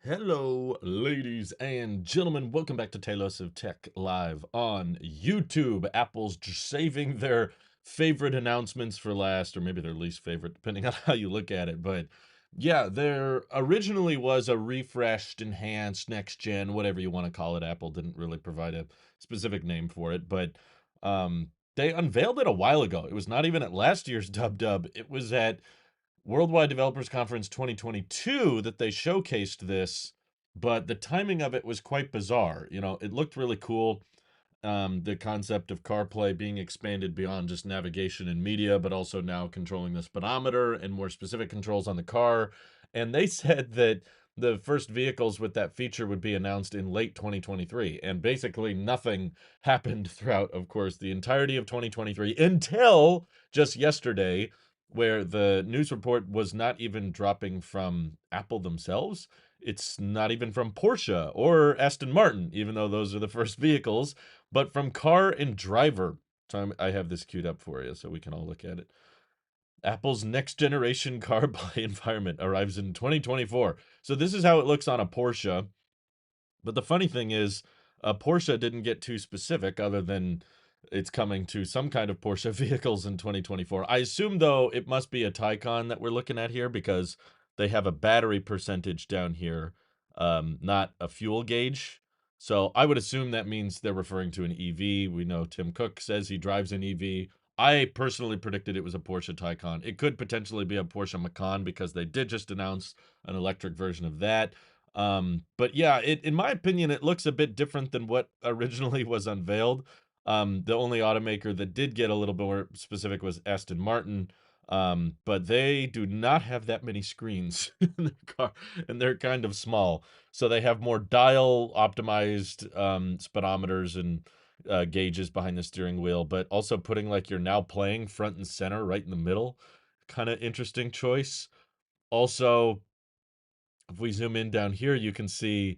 Hello, ladies and gentlemen. Welcome back to Tailosive Tech Live on YouTube. Apple's saving their favorite announcements for last, or maybe their least favorite, depending on how you look at it. But yeah, there originally was a refreshed, enhanced, next gen, whatever you want to call it. Apple didn't really provide a specific name for it, but um, they unveiled it a while ago. It was not even at last year's Dub Dub. It was at Worldwide Developers Conference 2022 that they showcased this, but the timing of it was quite bizarre. You know, it looked really cool. The concept of CarPlay being expanded beyond just navigation and media, but also now controlling the speedometer and more specific controls on the car. And they said that the first vehicles with that feature would be announced in late 2023. And basically nothing happened throughout, of course, the entirety of 2023 until just yesterday, where the news report was not even dropping from Apple themselves. It's not even from Porsche or Aston Martin, even though those are the first vehicles, but from Car and Driver. So I have this queued up for you so we can all look at it. Apple's next generation CarPlay environment arrives in 2024. So this is how it looks on a Porsche. But the funny thing is, Porsche didn't get too specific other than it's coming to some kind of Porsche vehicles in 2024. I assume, though, it must be a Taycan that we're looking at here because they have a battery percentage down here, not a fuel gauge. So I would assume that means they're referring to an EV. We know Tim Cook says he drives an EV. I personally predicted it was a Porsche Taycan. It could potentially be a Porsche Macan because they did just announce an electric version of that. But yeah, in my opinion, it looks a bit different than what originally was unveiled. The only automaker that did get a little bit more specific was Aston Martin. But they do not have that many screens in their car, and they're kind of small. So they have more dial optimized speedometers and gauges behind the steering wheel, but also putting like you're now playing front and center right in the middle. Kind of interesting choice. Also, if we zoom in down here, you can see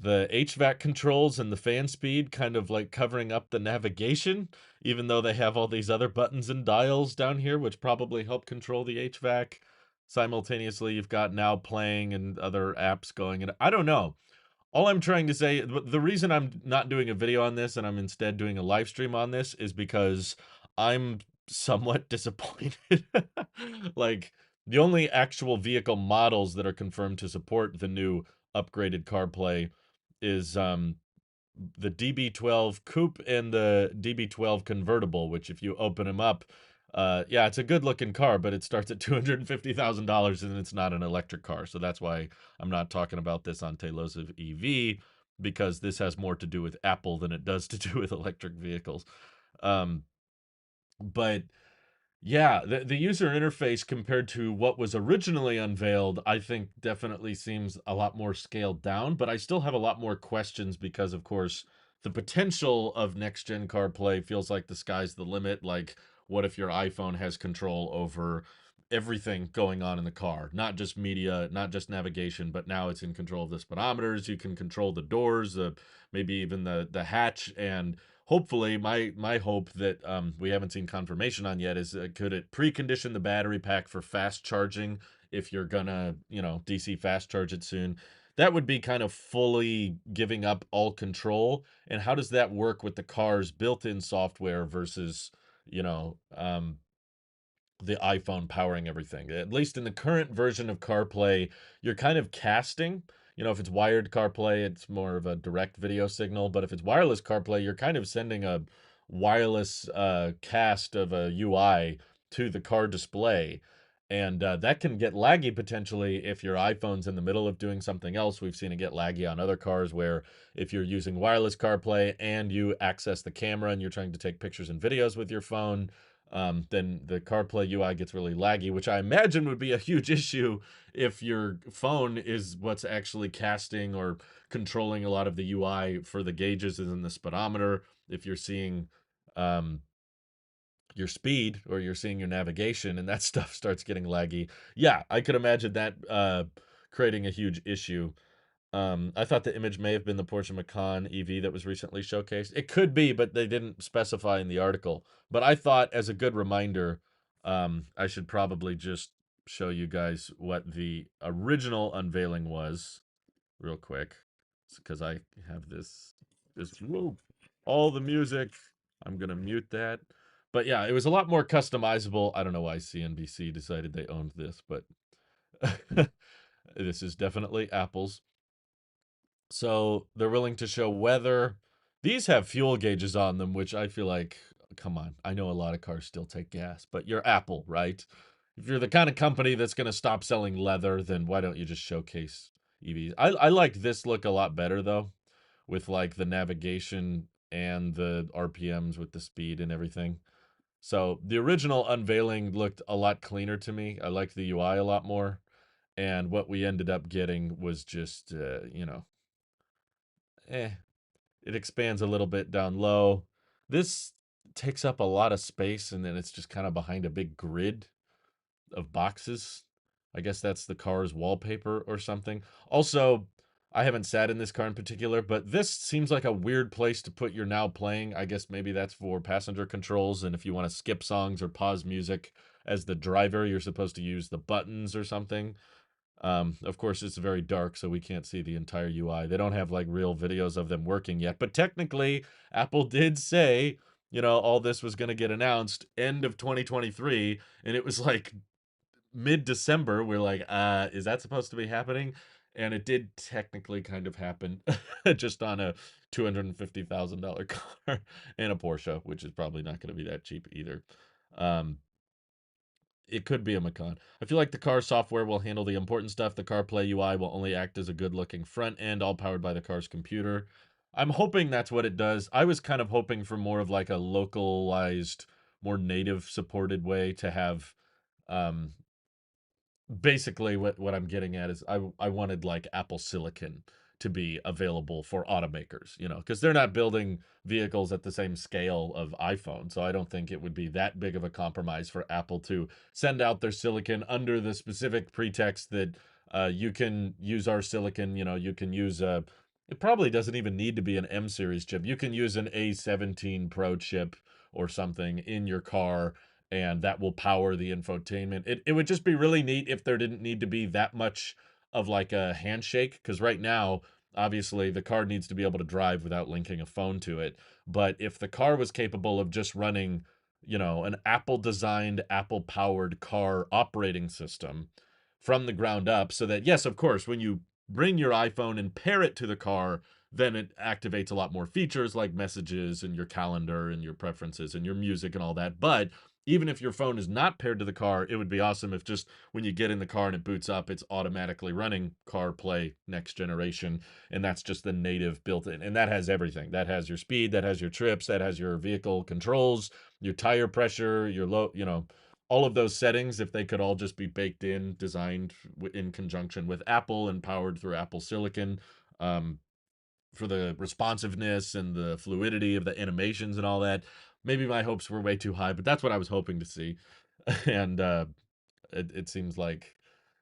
the HVAC controls and the fan speed kind of like covering up the navigation, even though they have all these other buttons and dials down here, which probably help control the HVAC. Simultaneously, you've got now playing and other apps going. And I don't know. All I'm trying to say, the reason I'm not doing a video on this and I'm instead doing a live stream on this is because I'm somewhat disappointed. Like, the only actual vehicle models that are confirmed to support the new upgraded CarPlay is the DB12 Coupe and the DB12 Convertible, which if you open them up, yeah, it's a good looking car, but it starts at $250,000 and it's not an electric car. So that's why I'm not talking about this on Tailosive EV, because this has more to do with Apple than it does to do with electric vehicles. Um, but yeah, the user interface compared to what was originally unveiled, I think definitely seems a lot more scaled down, but I still have a lot more questions because, of course, the potential of next-gen CarPlay feels like the sky's the limit. Like, what if your iPhone has control over everything going on in the car? Not just media, not just navigation, but now it's in control of the speedometers. You can control the doors, maybe even the hatch, and hopefully my hope that we haven't seen confirmation on yet is could it precondition the battery pack for fast charging if you're gonna DC fast charge it soon. That would be kind of fully giving up all control. And how does that work with the car's built-in software versus you know um the iPhone powering everything? At least in the current version of CarPlay, you're kind of casting. You know, if it's wired CarPlay, it's more of a direct video signal. But if it's wireless CarPlay, you're kind of sending a wireless cast of a UI to the car display. And that can get laggy potentially if your iPhone's in the middle of doing something else. We've seen it get laggy on other cars where if you're using wireless CarPlay and you access the camera and you're trying to take pictures and videos with your phone, then the CarPlay UI gets really laggy, which I imagine would be a huge issue if your phone is what's actually casting or controlling a lot of the UI for the gauges and the speedometer. If you're seeing um, your speed or you're seeing your navigation and that stuff starts getting laggy, yeah, I could imagine that creating a huge issue. I thought the image may have been the Porsche Macan EV that was recently showcased. It could be, but they didn't specify in the article. But I thought, as a good reminder, I should probably just show you guys what the original unveiling was. real quick because I have this whoa, all the music. I'm gonna mute that. But yeah, it was a lot more customizable. I don't know why CNBC decided they owned this, but this is definitely Apple's. So they're willing to show weather. These have fuel gauges on them, which I feel like, come on. I know a lot of cars still take gas, but you're Apple, right? If you're the kind of company that's going to stop selling leather, then why don't you just showcase EVs? I liked this look a lot better, though, with like the navigation and the RPMs with the speed and everything. So the original unveiling looked a lot cleaner to me. I liked the UI a lot more. And what we ended up getting was just, eh, it expands a little bit down low. This takes up a lot of space, and then it's just kind of behind a big grid of boxes. I guess that's the car's wallpaper or something. Also, I haven't sat in this car in particular, but this seems like a weird place to put your now playing. I guess maybe that's for passenger controls, and if you want to skip songs or pause music as the driver, you're supposed to use the buttons or something. Of course, it's very dark, so we can't see the entire UI. They don't have like real videos of them working yet, but technically, Apple did say, all this was going to get announced end of 2023, and it was like mid-December. We're like, is that supposed to be happening? And it did technically kind of happen just on a $250,000 car and a Porsche, which is probably not going to be that cheap either. Um, it could be a Macan. I feel like the car software will handle the important stuff. The CarPlay UI will only act as a good-looking front end, all powered by the car's computer. I'm hoping that's what it does. I was kind of hoping for more of like a localized, more native supported way to have um, basically what I'm getting at is I wanted like Apple Silicon to be available for automakers, because they're not building vehicles at the same scale of iPhone. So I don't think it would be that big of a compromise for Apple to send out their silicon under the specific pretext that you can use our silicon, you can use it probably doesn't even need to be an M series chip. You can use an A17 Pro chip or something in your car, and that will power the infotainment. It would just be really neat if there didn't need to be that much of like a handshake, because right now, obviously, the car needs to be able to drive without linking a phone to it. But if the car was capable of just running, an Apple designed, Apple powered car operating system from the ground up, so that, yes, of course, when you bring your iPhone and pair it to the car, then it activates a lot more features like messages and your calendar and your preferences and your music and all that. But even if your phone is not paired to the car, it would be awesome if just when you get in the car and it boots up, it's automatically running CarPlay next generation. And that's just the native built in. And that has everything. That has your speed, that has your trips, that has your vehicle controls, your tire pressure, your low, all of those settings. If they could all just be baked in, designed in conjunction with Apple and powered through Apple Silicon. For the responsiveness and the fluidity of the animations and all that. Maybe my hopes were way too high, but that's what I was hoping to see. And it seems like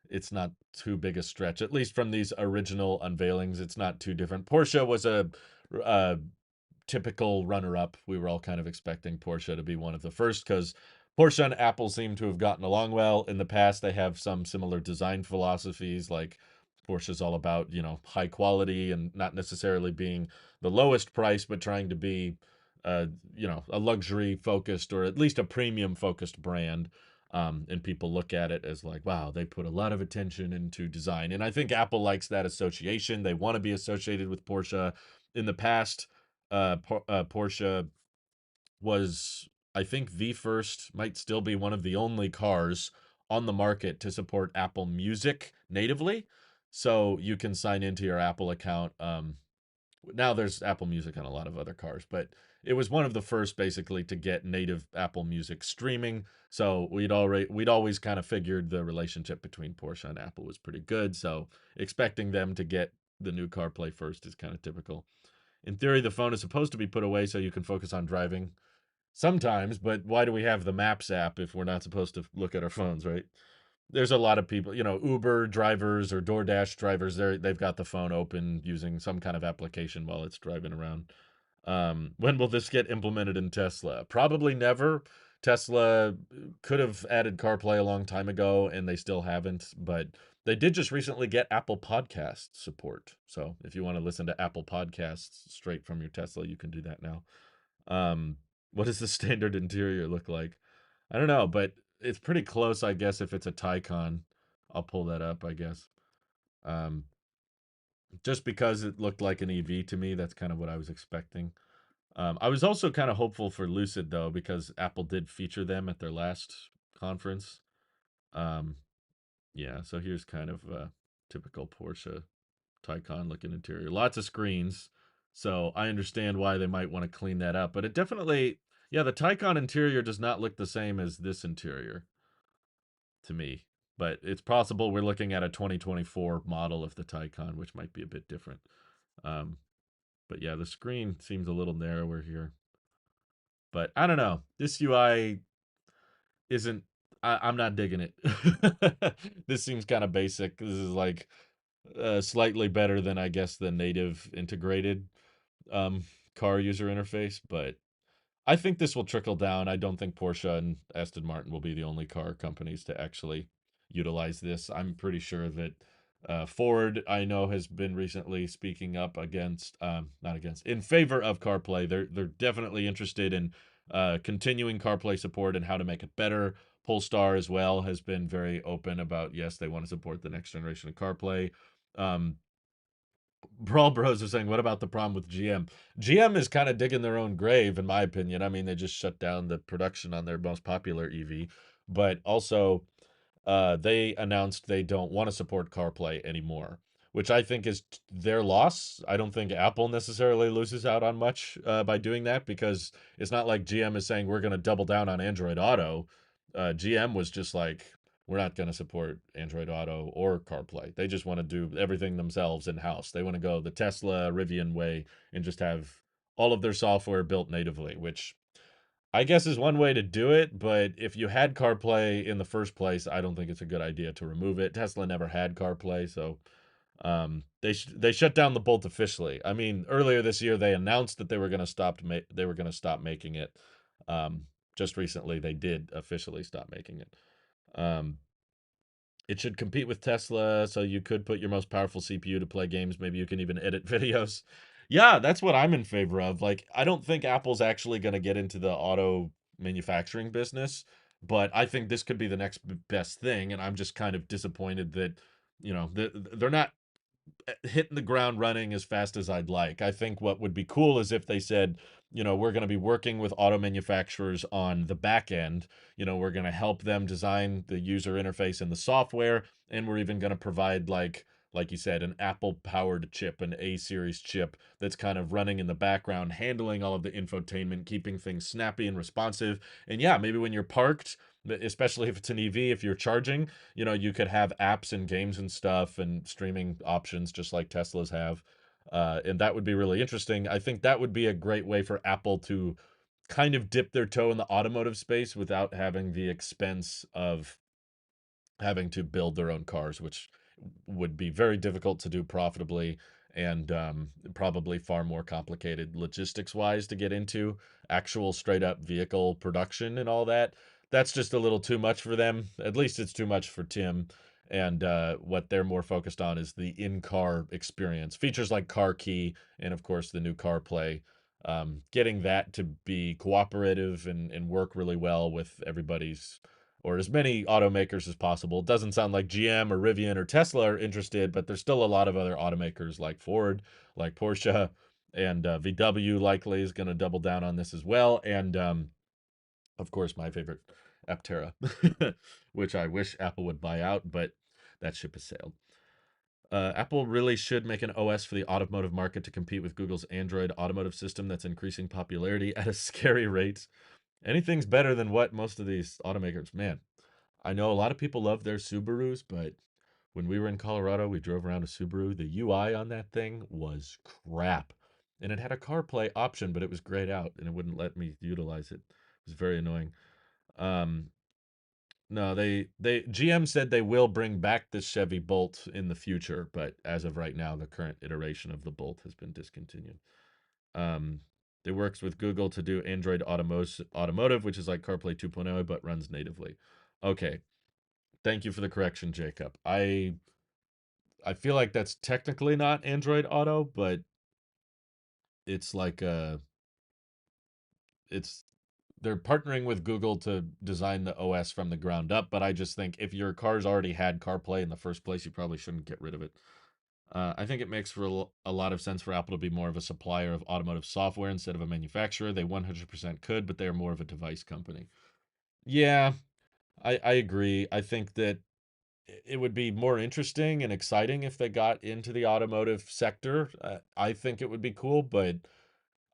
it's not too big a stretch, at least from these original unveilings. It's not too different. Porsche was a typical runner-up. We were all kind of expecting Porsche to be one of the first because Porsche and Apple seem to have gotten along well in the past. They have some similar design philosophies, like Porsche's all about, high quality and not necessarily being the lowest price, but trying to be, a luxury focused or at least a premium focused brand. And people look at it as like, wow, they put a lot of attention into design. And I think Apple likes that association. They want to be associated with Porsche. In the past, Porsche was, I think, the first, might still be one of the only cars on the market to support Apple Music natively. So you can sign into your Apple account. Now there's Apple Music on a lot of other cars, but it was one of the first basically to get native Apple Music streaming. So we'd always kind of figured the relationship between Porsche and Apple was pretty good. So expecting them to get the new CarPlay first is kind of typical. In theory, the phone is supposed to be put away so you can focus on driving sometimes, but why do we have the Maps app if we're not supposed to look at our phones, right? There's a lot of people, Uber drivers or DoorDash drivers, they've got the phone open using some kind of application while it's driving around. When will this get implemented in Tesla? Probably never. Tesla could have added CarPlay a long time ago, and they still haven't, but They did just recently get Apple Podcast support. So if you want to listen to Apple Podcasts straight from your Tesla, you can do that now. What does the standard interior look like? I don't know, but it's pretty close, I guess, if it's a Taycan. I'll pull that up, I guess. Um, just because it looked like an EV to me, that's kind of what I was expecting. I was also kind of hopeful for Lucid, though, because Apple did feature them at their last conference. Um, yeah, so here's kind of a typical Porsche Taycan looking interior. Lots of screens. So I understand why they might want to clean that up. But it definitely, yeah, the Taycan interior does not look the same as this interior to me. But it's possible we're looking at a 2024 model of the Taycan, which might be a bit different. Um, but yeah, the screen seems a little narrower here. But I don't know. This UI isn't, I'm not digging it. This seems kind of basic. This is like slightly better than, I guess, the native integrated um, car user interface, but I think this will trickle down. I don't think Porsche and Aston Martin will be the only car companies to actually utilize this. I'm pretty sure that Ford, I know, has been recently speaking up against, not against, in favor of CarPlay. They're definitely interested in continuing CarPlay support and how to make it better. Polestar as well has been very open about, yes, they want to support the next generation of CarPlay. Um, Brawl Bros are saying, what about the problem with GM? GM is kind of digging their own grave, in my opinion. I mean, they just shut down the production on their most popular EV, but also they announced they don't want to support CarPlay anymore, which I think is their loss. I don't think Apple necessarily loses out on much by doing that, because it's not like GM is saying we're going to double down on Android Auto. GM was just like, we're not going to support Android Auto or CarPlay. They just want to do everything themselves in house. They want to go the Tesla Rivian way and just have all of their software built natively, which I guess is one way to do it. But if you had CarPlay in the first place, I don't think it's a good idea to remove it. Tesla never had CarPlay, so they shut down the Bolt officially. I mean, earlier this year they announced that they were going to stop making it. Um, just recently they did officially stop making it. Um, it should compete with Tesla, so you could put your most powerful CPU to play games. Maybe you can even edit videos. Yeah, that's what I'm in favor of. Like, I don't think Apple's actually going to get into the auto manufacturing business, but I think this could be the next best thing. And I'm just kind of disappointed that, they're not hitting the ground running as fast as I'd like. I think what would be cool is if they said, we're going to be working with auto manufacturers on the back end. We're going to help them design the user interface and the software, and we're even going to provide like you said, an Apple powered chip, an A series chip that's kind of running in the background, handling all of the infotainment, keeping things snappy and responsive. And yeah, maybe when you're parked, especially if it's an EV, if you're charging, you could have apps and games and stuff and streaming options just like Teslas have. And that would be really interesting. I think that would be a great way for Apple to kind of dip their toe in the automotive space without having the expense of having to build their own cars, which would be very difficult to do profitably, and probably far more complicated logistics wise to get into actual straight up vehicle production and all that. That's just a little too much for them. At least it's too much for Tim. And what they're more focused on is the in car experience. Features like Car Key and, of course, the new CarPlay. Getting that to be cooperative and work really well with everybody's, or as many automakers as possible. It doesn't sound like GM or Rivian or Tesla are interested, but there's still a lot of other automakers like Ford, like Porsche, and VW likely is going to double down on this as well. And of course, my favorite, Aptera, which I wish Apple would buy out, but that ship has sailed. Apple really should make an OS for the automotive market to compete with Google's Android automotive system that's increasing popularity at a scary rate. Anything's better than what most of these automakers, man. I know a lot of people love their Subarus, but when we were in Colorado, we drove around a Subaru. The UI on that thing was crap. And it had a CarPlay option, but it was grayed out and it wouldn't let me utilize it. It was very annoying. Um, no, they GM said they will bring back the Chevy Bolt in the future, but as of right now, the current iteration of the Bolt has been discontinued. Um, it works with Google to do Android Automotive, which is like CarPlay 2.0, but runs natively. Okay, thank you for the correction, Jacob. I I feel like that's technically not Android Auto, but it's like it's they're partnering with Google to design the OS from the ground up. But I just think if your car's already had CarPlay in the first place, you probably shouldn't get rid of it. I think it makes for a lot of sense for Apple to be more of a supplier of automotive software instead of a manufacturer. They 100% could, but they are more of a device company. Yeah, I agree. I think that it would be more interesting and exciting if they got into the automotive sector. I think it would be cool, but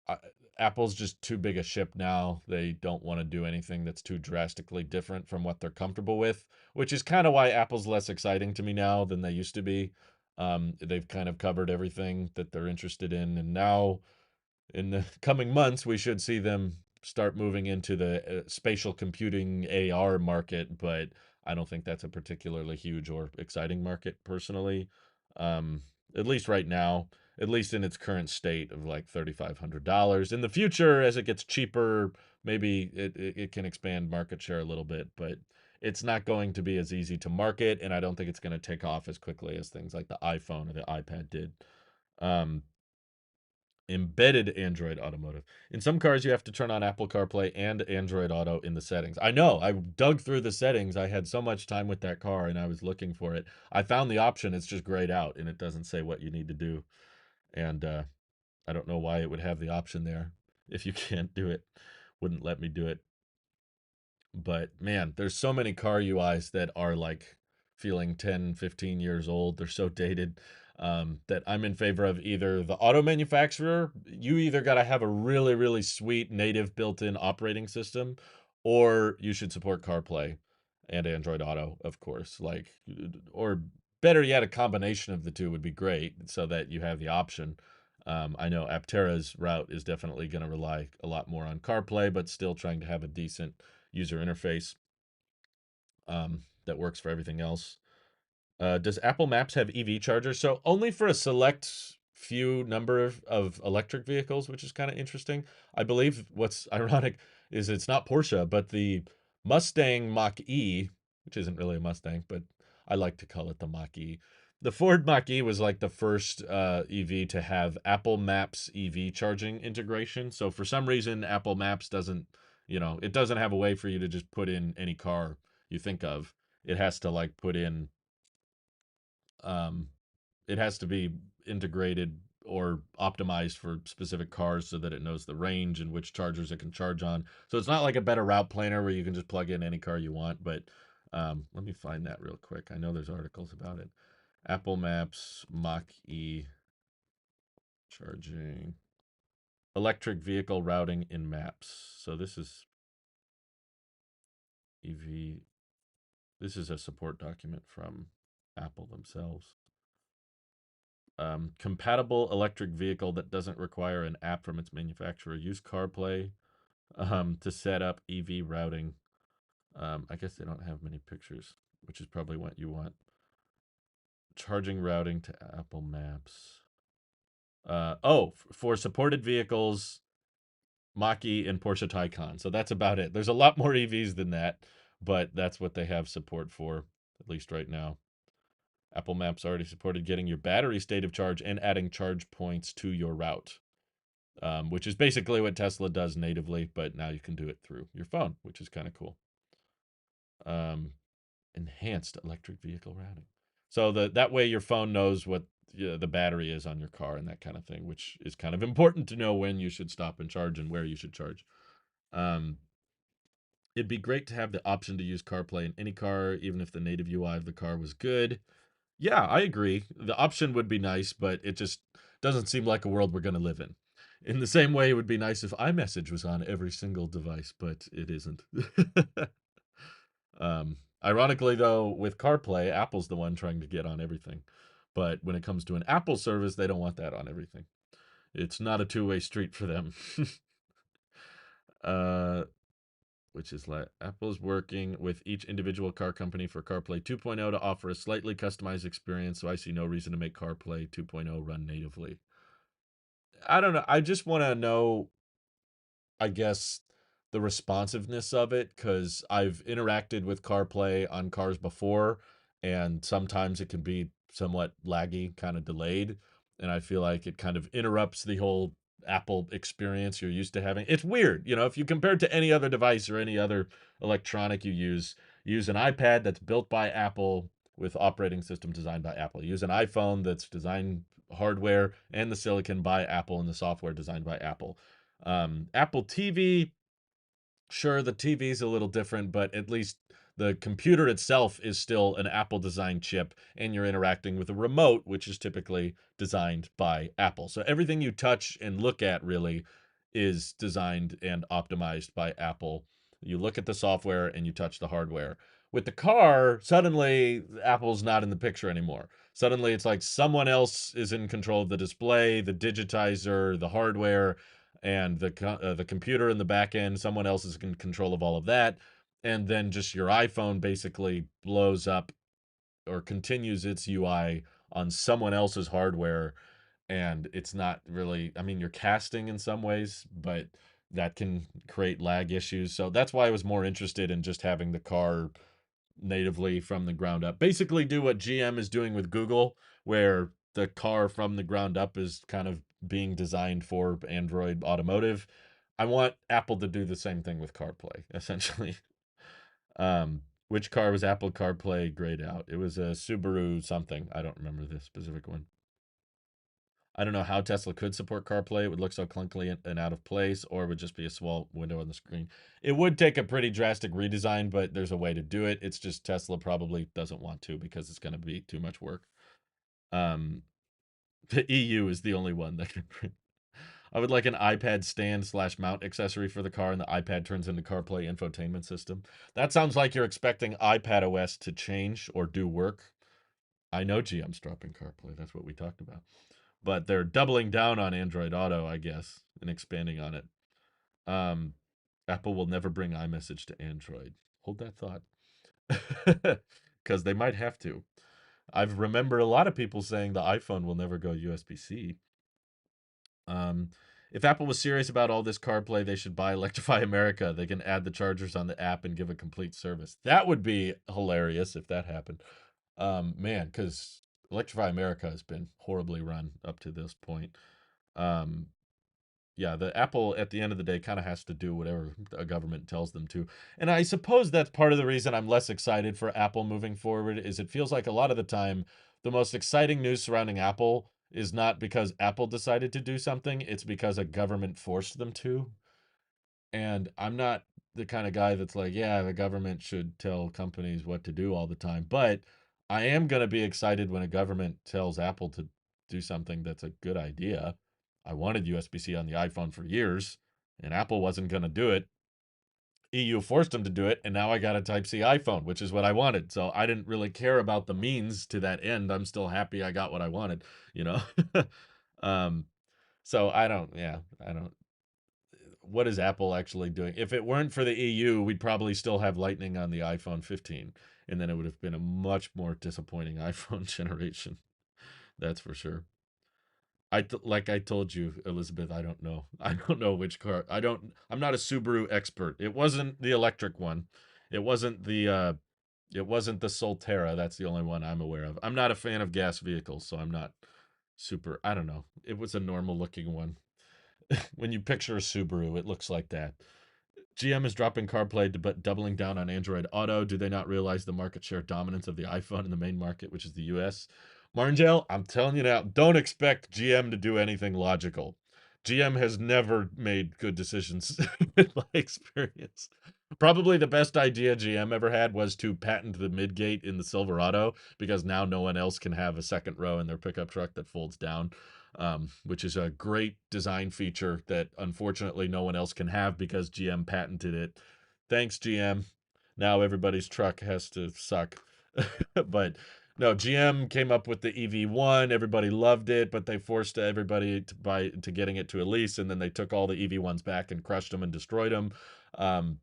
uh, Apple's just too big a ship now. They don't want to do anything that's too drastically different from what they're comfortable with, which is kind of why Apple's less exciting to me now than they used to be. They've kind of covered everything that they're interested in, and now in the coming months, we should see them start moving into the spatial computing AR market, but I don't think that's a particularly huge or exciting market personally. Um, at least right now, at least in its current state of like $3,500. In the future, as it gets cheaper, maybe it can expand market share a little bit, but it's not going to be as easy to market, and I don't think it's going to take off as quickly as things like the iPhone or the iPad did. Um, Embedded Android Automotive. In some cars, you have to turn on Apple CarPlay and Android Auto in the settings. I know. I dug through the settings. I had so much time with that car and I was looking for it. I found the option. It's just grayed out and it doesn't say what you need to do. And I don't know why it would have the option there if you can't do it. Wouldn't let me do it. But man, there's so many car UIs that are like feeling 10, 15 years old. They're so dated that I'm in favor of either the auto manufacturer, you either got to have a really, really sweet native built in operating system, or you should support CarPlay and Android Auto, of course. Like, or better yet, a combination of the two would be great so that you have the option. I know Aptera's route is definitely going to rely a lot more on CarPlay, but still trying to have a decent user interface that works for everything else. Does Apple Maps have EV chargers? So only for a select few number of electric vehicles, which is kind of interesting. I believe what's ironic is it's not Porsche, but the Mustang Mach E, which isn't really a Mustang, but I like to call it the Mach E. The Ford Mach E was like the first EV to have Apple Maps EV charging integration. So for some reason, Apple Maps doesn't, it doesn't have a way for you to just put in any car you think of. It has to like put in um, it has to be integrated or optimized for specific cars so that it knows the range and which chargers it can charge on. So it's not like a better route planner where you can just plug in any car you want. But let me find that real quick. I know there's articles about it. Apple Maps Mach E charging electric vehicle routing in maps. So this is EV. This is a support document from Apple themselves. Compatible electric vehicle that doesn't require an app from its manufacturer. Use CarPlay to set up EV routing. I guess they don't have many pictures, which is probably what you want. Charging routing to Apple Maps. For supported vehicles, Mach-E and Porsche Taycan. So that's about it. There's a lot more EVs than that, but that's what they have support for, at least right now. Apple Maps already supported getting your battery state of charge and adding charge points to your route, which is basically what Tesla does natively, but now you can do it through your phone, which is kind of cool. Um, Enhanced electric vehicle routing. So that way your phone knows what the battery is on your car and that kind of thing, which is kind of important to know when you should stop and charge and where you should charge. Um, it'd be great to have the option to use CarPlay in any car, even if the native UI of the car was good. Yeah, I agree. The option would be nice, but it just doesn't seem like a world we're going to live in. In the same way, it would be nice if iMessage was on every single device, but it isn't. Ironically, though, with CarPlay, Apple's the one trying to get on everything. But when it comes to an Apple service, they don't want that on everything. It's not a two-way street for them. uh, which is like Apple's working with each individual car company for CarPlay 2.0 to offer a slightly customized experience, so I see no reason to make CarPlay 2.0 run natively. I don't know. I just want to know, I guess, the responsiveness of it because I've interacted with CarPlay on cars before, and sometimes it can be somewhat laggy, kind of delayed, and I feel like it kind of interrupts the whole Apple experience you're used to having. It's weird, if you compare it to any other device or any other electronic you use an iPad that's built by Apple with operating system designed by Apple. You use an iPhone that's designed hardware and the silicon by Apple and the software designed by Apple. Apple TV, sure, the TV is a little different, but at least the computer itself is still an Apple designed chip, and you're interacting with a remote, which is typically designed by Apple. So everything you touch and look at really is designed and optimized by Apple. You look at the software and you touch the hardware. With the car, suddenly Apple's not in the picture anymore. Suddenly it's like someone else is in control of the display, the digitizer, the hardware, and the computer in the back end. Someone else is in control of all of that, and then just your iPhone basically blows up or continues its UI on someone else's hardware, and it's not really. I mean, you're casting in some ways, but that can create lag issues. So that's why I was more interested in just having the car natively from the ground up. Basically, do what GM is doing with Google, where the car from the ground up is kind of being designed for Android automotive. I want Apple to do the same thing with CarPlay, essentially. Which car was Apple CarPlay grayed out? It was a Subaru something. I don't remember the specific one. I don't know how Tesla could support CarPlay. It would look so clunkily and out of place, or it would just be a small window on the screen. It would take a pretty drastic redesign, but there's a way to do it. It's just Tesla probably doesn't want to because it's going to be too much work. The EU is the only one that can bring. I would like an iPad stand slash mount accessory for the car, and the iPad turns into CarPlay infotainment system. That sounds like you're expecting iPad OS to change or do work. I know GM's dropping CarPlay. That's what we talked about. But they're doubling down on Android Auto, I guess, and expanding on it. Um, Apple will never bring iMessage to Android. Hold that thought, because they might have to. I've remembered a lot of people saying the iPhone will never go USB-C. Um, if Apple was serious about all this CarPlay, they should buy Electrify America. They can add the chargers on the app and give a complete service. That would be hilarious if that happened. Man, because Electrify America has been horribly run up to this point. Um, yeah, the Apple at the end of the day kind of has to do whatever a government tells them to. And I suppose that's part of the reason I'm less excited for Apple moving forward is it feels like a lot of the time the most exciting news surrounding Apple is not because Apple decided to do something, it's because a government forced them to. And I'm not the kind of guy that's like, yeah, the government should tell companies what to do all the time. But I am going to be excited when a government tells Apple to do something that's a good idea. I wanted USB C on the iPhone for years, and Apple wasn't going to do it. EU forced them to do it, and now I got a Type C iPhone, which is what I wanted. So I didn't really care about the means to that end. I'm still happy I got what I wanted, you know? um, so I don't what is Apple actually doing? If it weren't for the EU, we'd probably still have Lightning on the iPhone 15, and then it would have been a much more disappointing iPhone generation. That's for sure. Like I told you, Elizabeth, I don't know. I don't know which car. I'm not a Subaru expert. It wasn't the electric one. It wasn't the Solterra. That's the only one I'm aware of. I'm not a fan of gas vehicles, so I'm not super. I don't know. It was a normal looking one. When you picture a Subaru, it looks like that. GM is dropping CarPlay but doubling down on Android Auto. Do they not realize the market share dominance of the iPhone in the main market, which is the US? Marngel, I'm telling you now, don't expect GM to do anything logical. GM has never made good decisions in my experience. Probably the best idea GM ever had was to patent the midgate in the Silverado because now no one else can have a second row in their pickup truck that folds down, which is a great design feature that unfortunately no one else can have because GM patented it. Thanks, GM. Now everybody's truck has to suck. But no, GM came up with the EV1. Everybody loved it, but they forced everybody to getting it to a lease, and then they took all the EV1s back and crushed them and destroyed them. Um,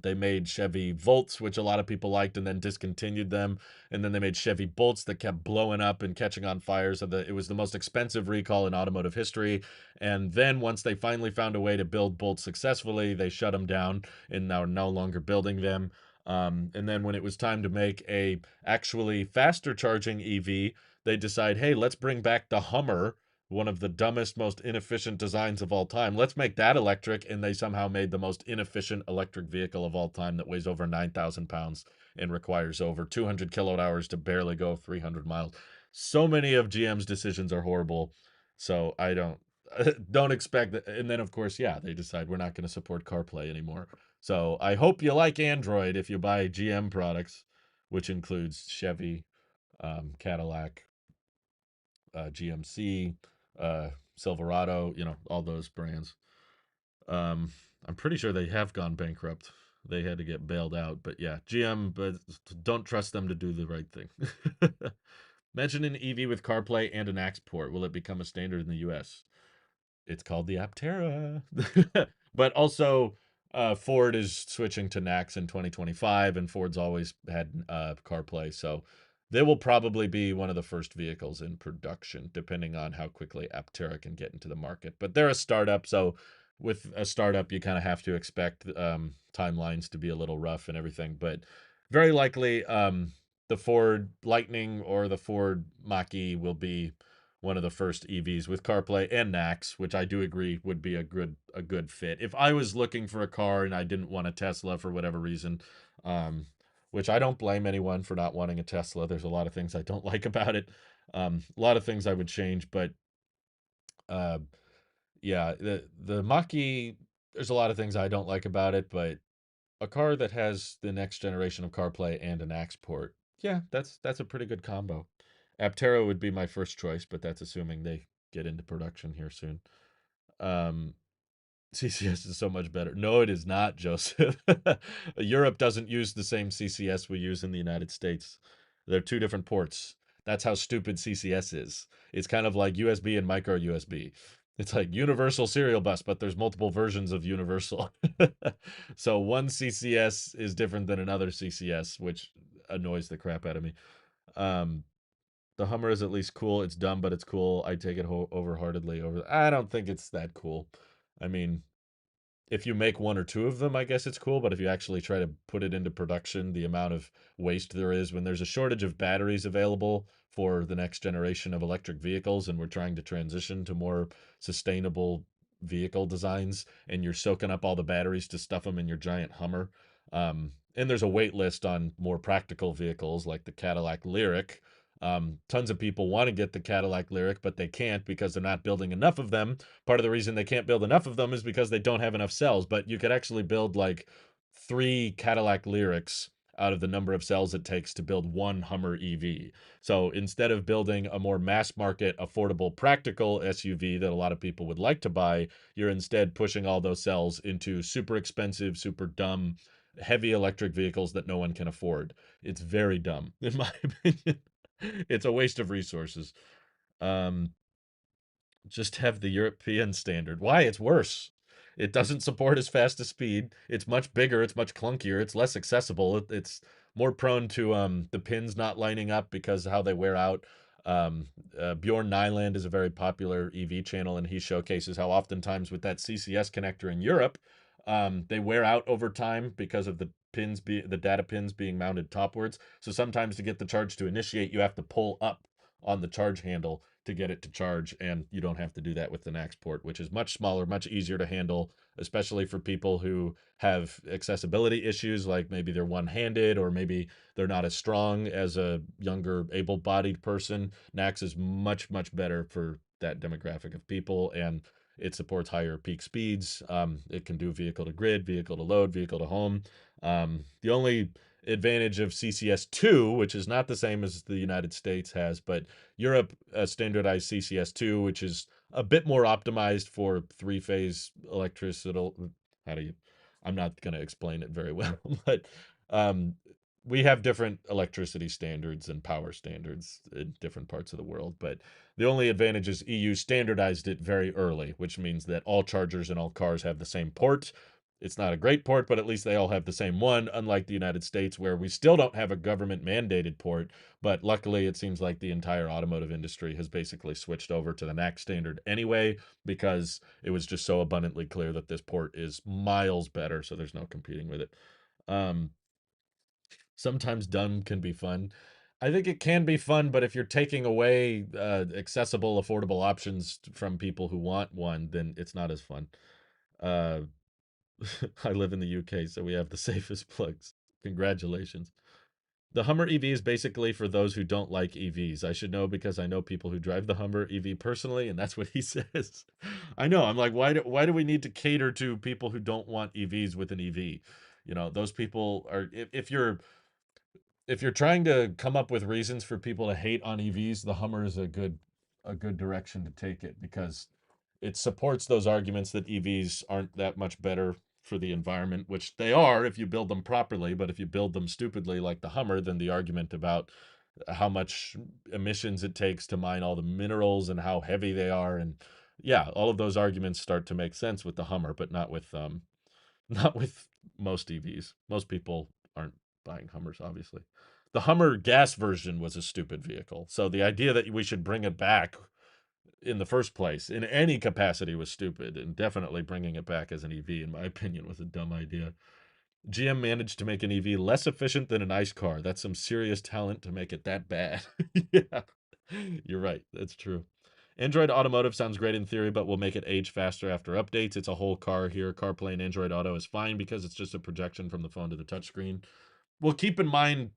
they made Chevy Volts, which a lot of people liked, and then discontinued them. And then they made Chevy Bolts that kept blowing up and catching on fire. So it was the most expensive recall in automotive history. And then once they finally found a way to build Bolts successfully, they shut them down and now are no longer building them. And then when it was time to make a actually faster charging EV, they decide, hey, let's bring back the Hummer, one of the dumbest, most inefficient designs of all time. Let's make that electric. And they somehow made the most inefficient electric vehicle of all time that weighs over 9,000 pounds and requires over 200 kilowatt hours to barely go 300 miles. So many of GM's decisions are horrible. So I don't expect that. And then, of course, yeah, they decide we're not going to support CarPlay anymore. So I hope you like Android if you buy GM products, which includes Chevy, Cadillac, GMC, Silverado, all those brands. Um, I'm pretty sure they have gone bankrupt. They had to get bailed out, but yeah, GM, but don't trust them to do the right thing. Imagine an EV with CarPlay and an AX port. Will it become a standard in the US? It's called the Aptera. But also, Ford is switching to NACS in 2025, and Ford's always had CarPlay. So they will probably be one of the first vehicles in production, depending on how quickly Aptera can get into the market. But they're a startup, so with a startup, you kind of have to expect timelines to be a little rough and everything. But very likely, the Ford Lightning or the Ford Mach-E will be one of the first EVs with CarPlay and NACS, which I do agree would be a good fit. If I was looking for a car and I didn't want a Tesla for whatever reason, um, which I don't blame anyone for not wanting a Tesla. There's a lot of things I don't like about it. A lot of things I would change, but uh, yeah, the Mach-E, there's a lot of things I don't like about it, but a car that has the next generation of CarPlay and an AX port, yeah, that's a pretty good combo. Aptera would be my first choice, but that's assuming they get into production here soon. Um, CCS is so much better. No, it is not, Joseph. Europe doesn't use the same CCS we use in the United States. They're two different ports. That's how stupid CCS is. It's kind of like USB and micro USB. It's like universal serial bus, but there's multiple versions of universal. So one CCS is different than another CCS, which annoys the crap out of me. Um, the Hummer is at least cool. It's dumb, but it's cool. I take it overheartedly over. I don't think it's that cool. I mean, if you make one or two of them, I guess it's cool. But if you actually try to put it into production, the amount of waste there is when there's a shortage of batteries available for the next generation of electric vehicles, and we're trying to transition to more sustainable vehicle designs, and you're soaking up all the batteries to stuff them in your giant Hummer. And there's a wait list on more practical vehicles like the Cadillac Lyriq. Tons of people want to get the Cadillac Lyriq, but they can't because they're not building enough of them. Part of the reason they can't build enough of them is because they don't have enough cells, but you could actually build like 3 Cadillac Lyrics out of the number of cells it takes to build one Hummer EV. So instead of building a more mass market, affordable, practical SUV that a lot of people would like to buy, you're instead pushing all those cells into super expensive, super dumb, heavy electric vehicles that no one can afford. It's very dumb, in my opinion. It's a waste of resources. Um, just have the European standard. Why? It's worse. It doesn't support as fast a speed. It's much bigger. It's much clunkier. It's less accessible. It's more prone to the pins not lining up because of how they wear out. Bjorn Nyland is a very popular EV channel, and he showcases how oftentimes with that CCS connector in Europe, they wear out over time because of the data pins being mounted topwards. So sometimes to get the charge to initiate, you have to pull up on the charge handle to get it to charge, and you don't have to do that with the NAX port, which is much smaller, much easier to handle, especially for people who have accessibility issues, like maybe they're one-handed or maybe they're not as strong as a younger able-bodied person. NAX is much, much better for that demographic of people, and it supports higher peak speeds. It can do vehicle to grid, vehicle to load, vehicle to home. The only advantage of CCS2, which is not the same as the United States has, but Europe standardized CCS2, which is a bit more optimized for three-phase electricity. How do you? I'm not going to explain it very well, but um, we have different electricity standards and power standards in different parts of the world. But the only advantage is EU standardized it very early, which means that all chargers in all cars have the same port. It's not a great port, but at least they all have the same one, unlike the United States, where we still don't have a government mandated port. But luckily, it seems like the entire automotive industry has basically switched over to the NAC standard anyway, because it was just so abundantly clear that this port is miles better, so there's no competing with it. Um, Sometimes dumb can be fun. I think it can be fun, but if you're taking away accessible, affordable options from people who want one, then it's not as fun. Uh, I live in the UK, so we have the safest plugs. Congratulations. The Hummer EV is basically for those who don't like EVs. I should know because I know people who drive the Hummer EV personally, and that's what he says. I know. I'm like, why do we need to cater to people who don't want EVs with an EV? You know, those people are if you're trying to come up with reasons for people to hate on EVs, the Hummer is a good direction to take it because it supports those arguments that EVs aren't that much better for the environment, which they are if you build them properly, but if you build them stupidly like the Hummer, then the argument about how much emissions it takes to mine all the minerals and how heavy they are and yeah, all of those arguments start to make sense with the Hummer, but not with not with most EVs. Most people aren't buying Hummers, obviously. The Hummer gas version was a stupid vehicle. So the idea that we should bring it back in the first place in any capacity was stupid, and definitely bringing it back as an EV, in my opinion, was a dumb idea. GM managed to make an EV less efficient than an ICE car. That's some serious talent to make it that bad. Yeah, you're right. That's true. Android Automotive sounds great in theory, but will make it age faster after updates. It's a whole car here. CarPlay and Android Auto is fine because it's just a projection from the phone to the touchscreen. Well, keep in mind,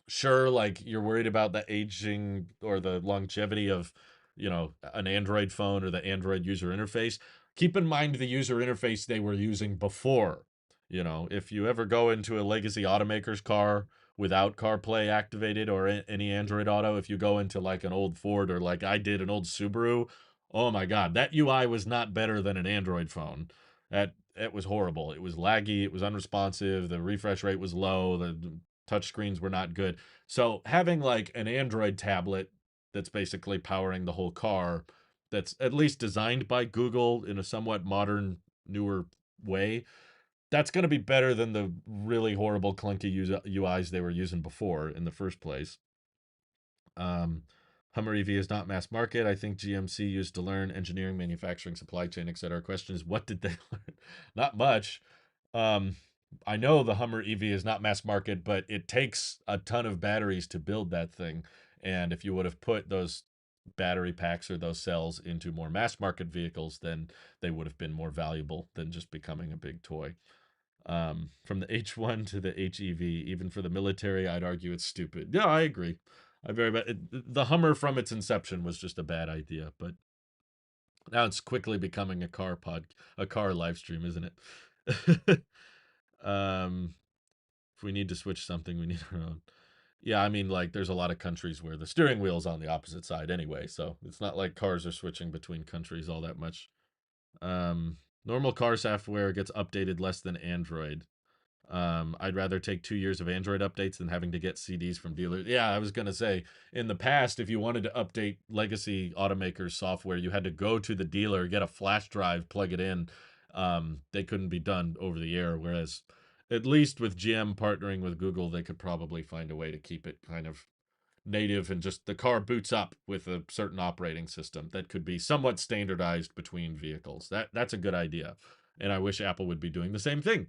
sure, like you're worried about the aging or the longevity of, an Android phone or the Android user interface. Keep in mind the user interface they were using before. If you ever go into a legacy automaker's car without CarPlay activated or any Android Auto, if you go into like an old Ford or like I did an old Subaru, oh my God, that UI was not better than an Android phone. That it was horrible. It was laggy. It was unresponsive. The refresh rate was low. The touch screens were not good. So having like an Android tablet that's basically powering the whole car, that's at least designed by Google in a somewhat modern, newer way, that's going to be better than the really horrible, clunky UIs they were using before in the first place. Um, Hummer EV is not mass market. I think GMC used to learn engineering, manufacturing, supply chain, etc. Question is, what did they learn? Not much. Um, I know the Hummer EV is not mass market, but it takes a ton of batteries to build that thing. And if you would have put those battery packs or those cells into more mass market vehicles, then they would have been more valuable than just becoming a big toy. From the H1 to the HEV, even for the military, I'd argue it's stupid. Yeah, I agree. I very much the Hummer from its inception was just a bad idea, but now it's quickly becoming a car live stream, isn't it? um, if we need to switch something, we need our own. Yeah, I mean, like, there's a lot of countries where the steering wheel's on the opposite side anyway, so it's not like cars are switching between countries all that much. Normal car software gets updated less than Android. I'd rather take 2 years of Android updates than having to get CDs from dealers. Yeah, I was gonna say, in the past, if you wanted to update legacy automakers software, you had to go to the dealer, get a flash drive, plug it in. They couldn't be done over the air. Whereas, at least with GM partnering with Google, they could probably find a way to keep it kind of native and just the car boots up with a certain operating system that could be somewhat standardized between vehicles. That's a good idea, and I wish Apple would be doing the same thing.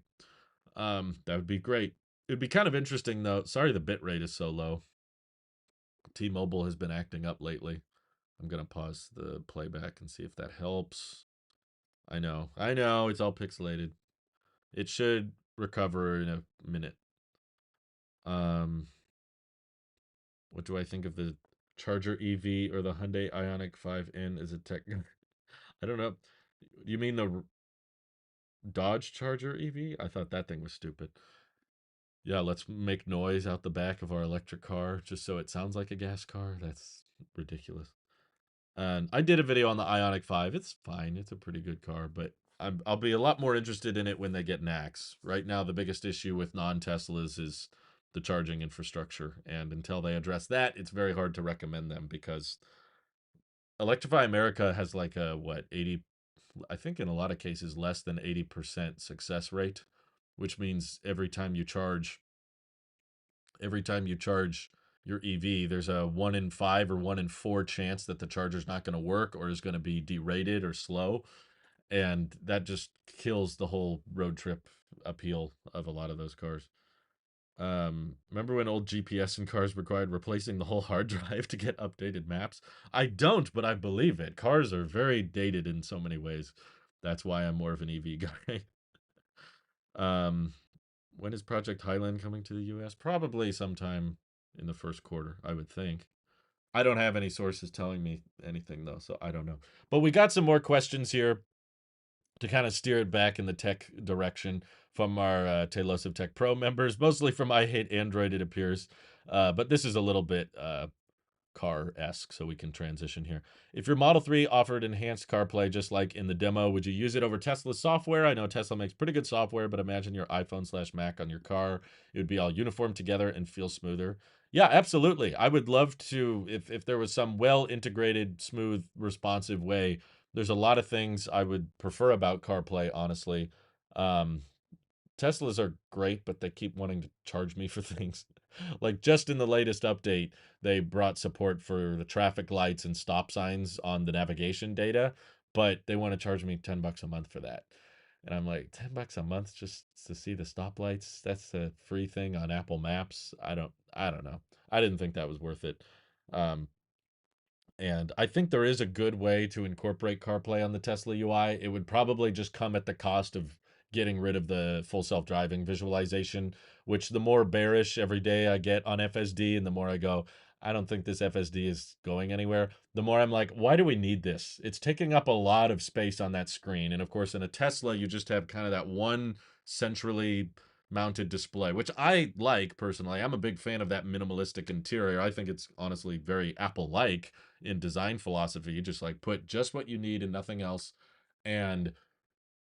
That would be great. It'd be kind of interesting though. Sorry, the bit rate is so low. T-Mobile has been acting up lately. I'm gonna pause the playback and see if that helps. I know, it's all pixelated. It should recover in a minute. Um, what do I think of the Charger EV or the Hyundai Ioniq 5N as a tech? I don't know. You mean the Dodge Charger EV? I thought that thing was stupid. Yeah, let's make noise out the back of our electric car just so it sounds like a gas car. That's ridiculous. And I did a video on the Ionic 5. It's fine. It's a pretty good car, but I'll be a lot more interested in it when they get NACS. Right now, the biggest issue with non-Teslas is the charging infrastructure. And until they address that, it's very hard to recommend them because Electrify America has like a, what, 80, I think in a lot of cases, less than 80% success rate, which means every time you charge your EV, there's a 1 in 5 or 1 in 4 chance that the charger's not going to work or is going to be derated or slow. And that just kills the whole road trip appeal of a lot of those cars. Remember when old GPS in cars required replacing the whole hard drive to get updated maps? I don't, but I believe it. Cars are very dated in so many ways. That's why I'm more of an EV guy. um, when is Project Highland coming to the US? Probably sometime in the first quarter, I would think. I don't have any sources telling me anything though, so I don't know. But we got some more questions here to kind of steer it back in the tech direction from our Tailosive Tech Pro members, mostly from I Hate Android, it appears. But this is a little bit car-esque, so we can transition here. If your Model 3 offered enhanced CarPlay just like in the demo, would you use it over Tesla's software? I know Tesla makes pretty good software, but imagine your iPhone/Mac on your car. It would be all uniform together and feel smoother. Yeah, absolutely. I would love to, if there was some well-integrated, smooth, responsive way. There's a lot of things I would prefer about CarPlay, honestly. Um, Teslas are great, but they keep wanting to charge me for things. Like just in the latest update, they brought support for the traffic lights and stop signs on the navigation data, but they want to charge me $10 a month for that. And I'm like, $10 a month just to see the stoplights? That's a free thing on Apple Maps. I don't know. I didn't think that was worth it. Um, and I think there is a good way to incorporate CarPlay on the Tesla UI. It would probably just come at the cost of getting rid of the full self-driving visualization, which the more bearish every day I get on FSD and the more I go, I don't think this FSD is going anywhere, the more I'm like, why do we need this? It's taking up a lot of space on that screen. And of course, in a Tesla, you just have kind of that one centrally mounted display, which I like personally. I'm a big fan of that minimalistic interior. I think it's honestly very Apple-like in design philosophy. You just like put just what you need and nothing else. And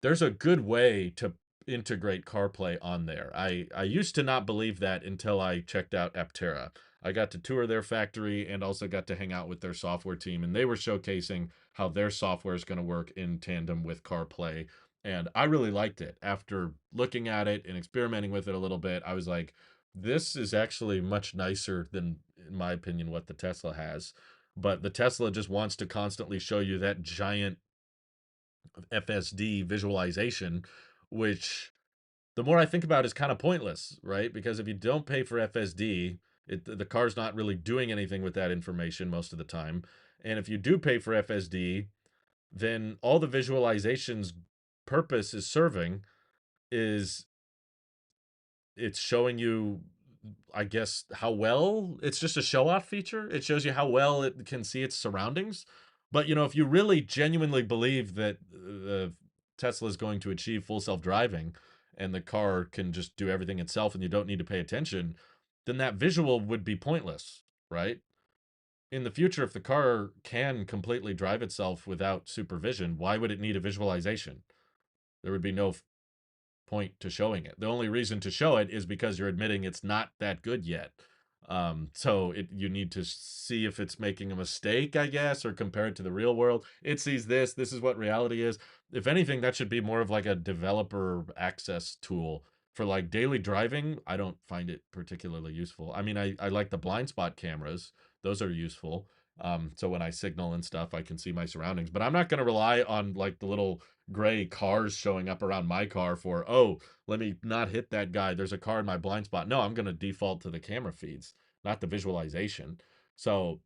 there's a good way to integrate CarPlay on there. I used to not believe that until I checked out Aptera. I got to tour their factory and also got to hang out with their software team, and they were showcasing how their software is going to work in tandem with CarPlay. And I really liked it. After looking at it and experimenting with it a little bit, I was like, this is actually much nicer than, in my opinion, what the Tesla has. But the Tesla just wants to constantly show you that giant FSD visualization, which the more I think about is kind of pointless, right? Because if you don't pay for FSD, the car's not really doing anything with that information most of the time. And if you do pay for FSD, then all the visualization's purpose is serving is it's showing you, I guess, how well it's just a show off feature. It shows you how well it can see its surroundings. But if you really genuinely believe that Tesla is going to achieve full self driving and the car can just do everything itself and you don't need to pay attention, then that visual would be pointless, right? In the future, if the car can completely drive itself without supervision, why would it need a visualization? There would be no point to showing it. The only reason to show it is because you're admitting it's not that good yet. So you need to see if it's making a mistake, I guess, or compare it to the real world. It sees this. This is what reality is. If anything, that should be more of like a developer access tool for like daily driving. I don't find it particularly useful. I mean, I like the blind spot cameras. Those are useful. So when I signal and stuff, I can see my surroundings. But I'm not going to rely on like the little gray cars showing up around my car for, oh, let me not hit that guy. There's a car in my blind spot. No, I'm going to default to the camera feeds, not the visualization. So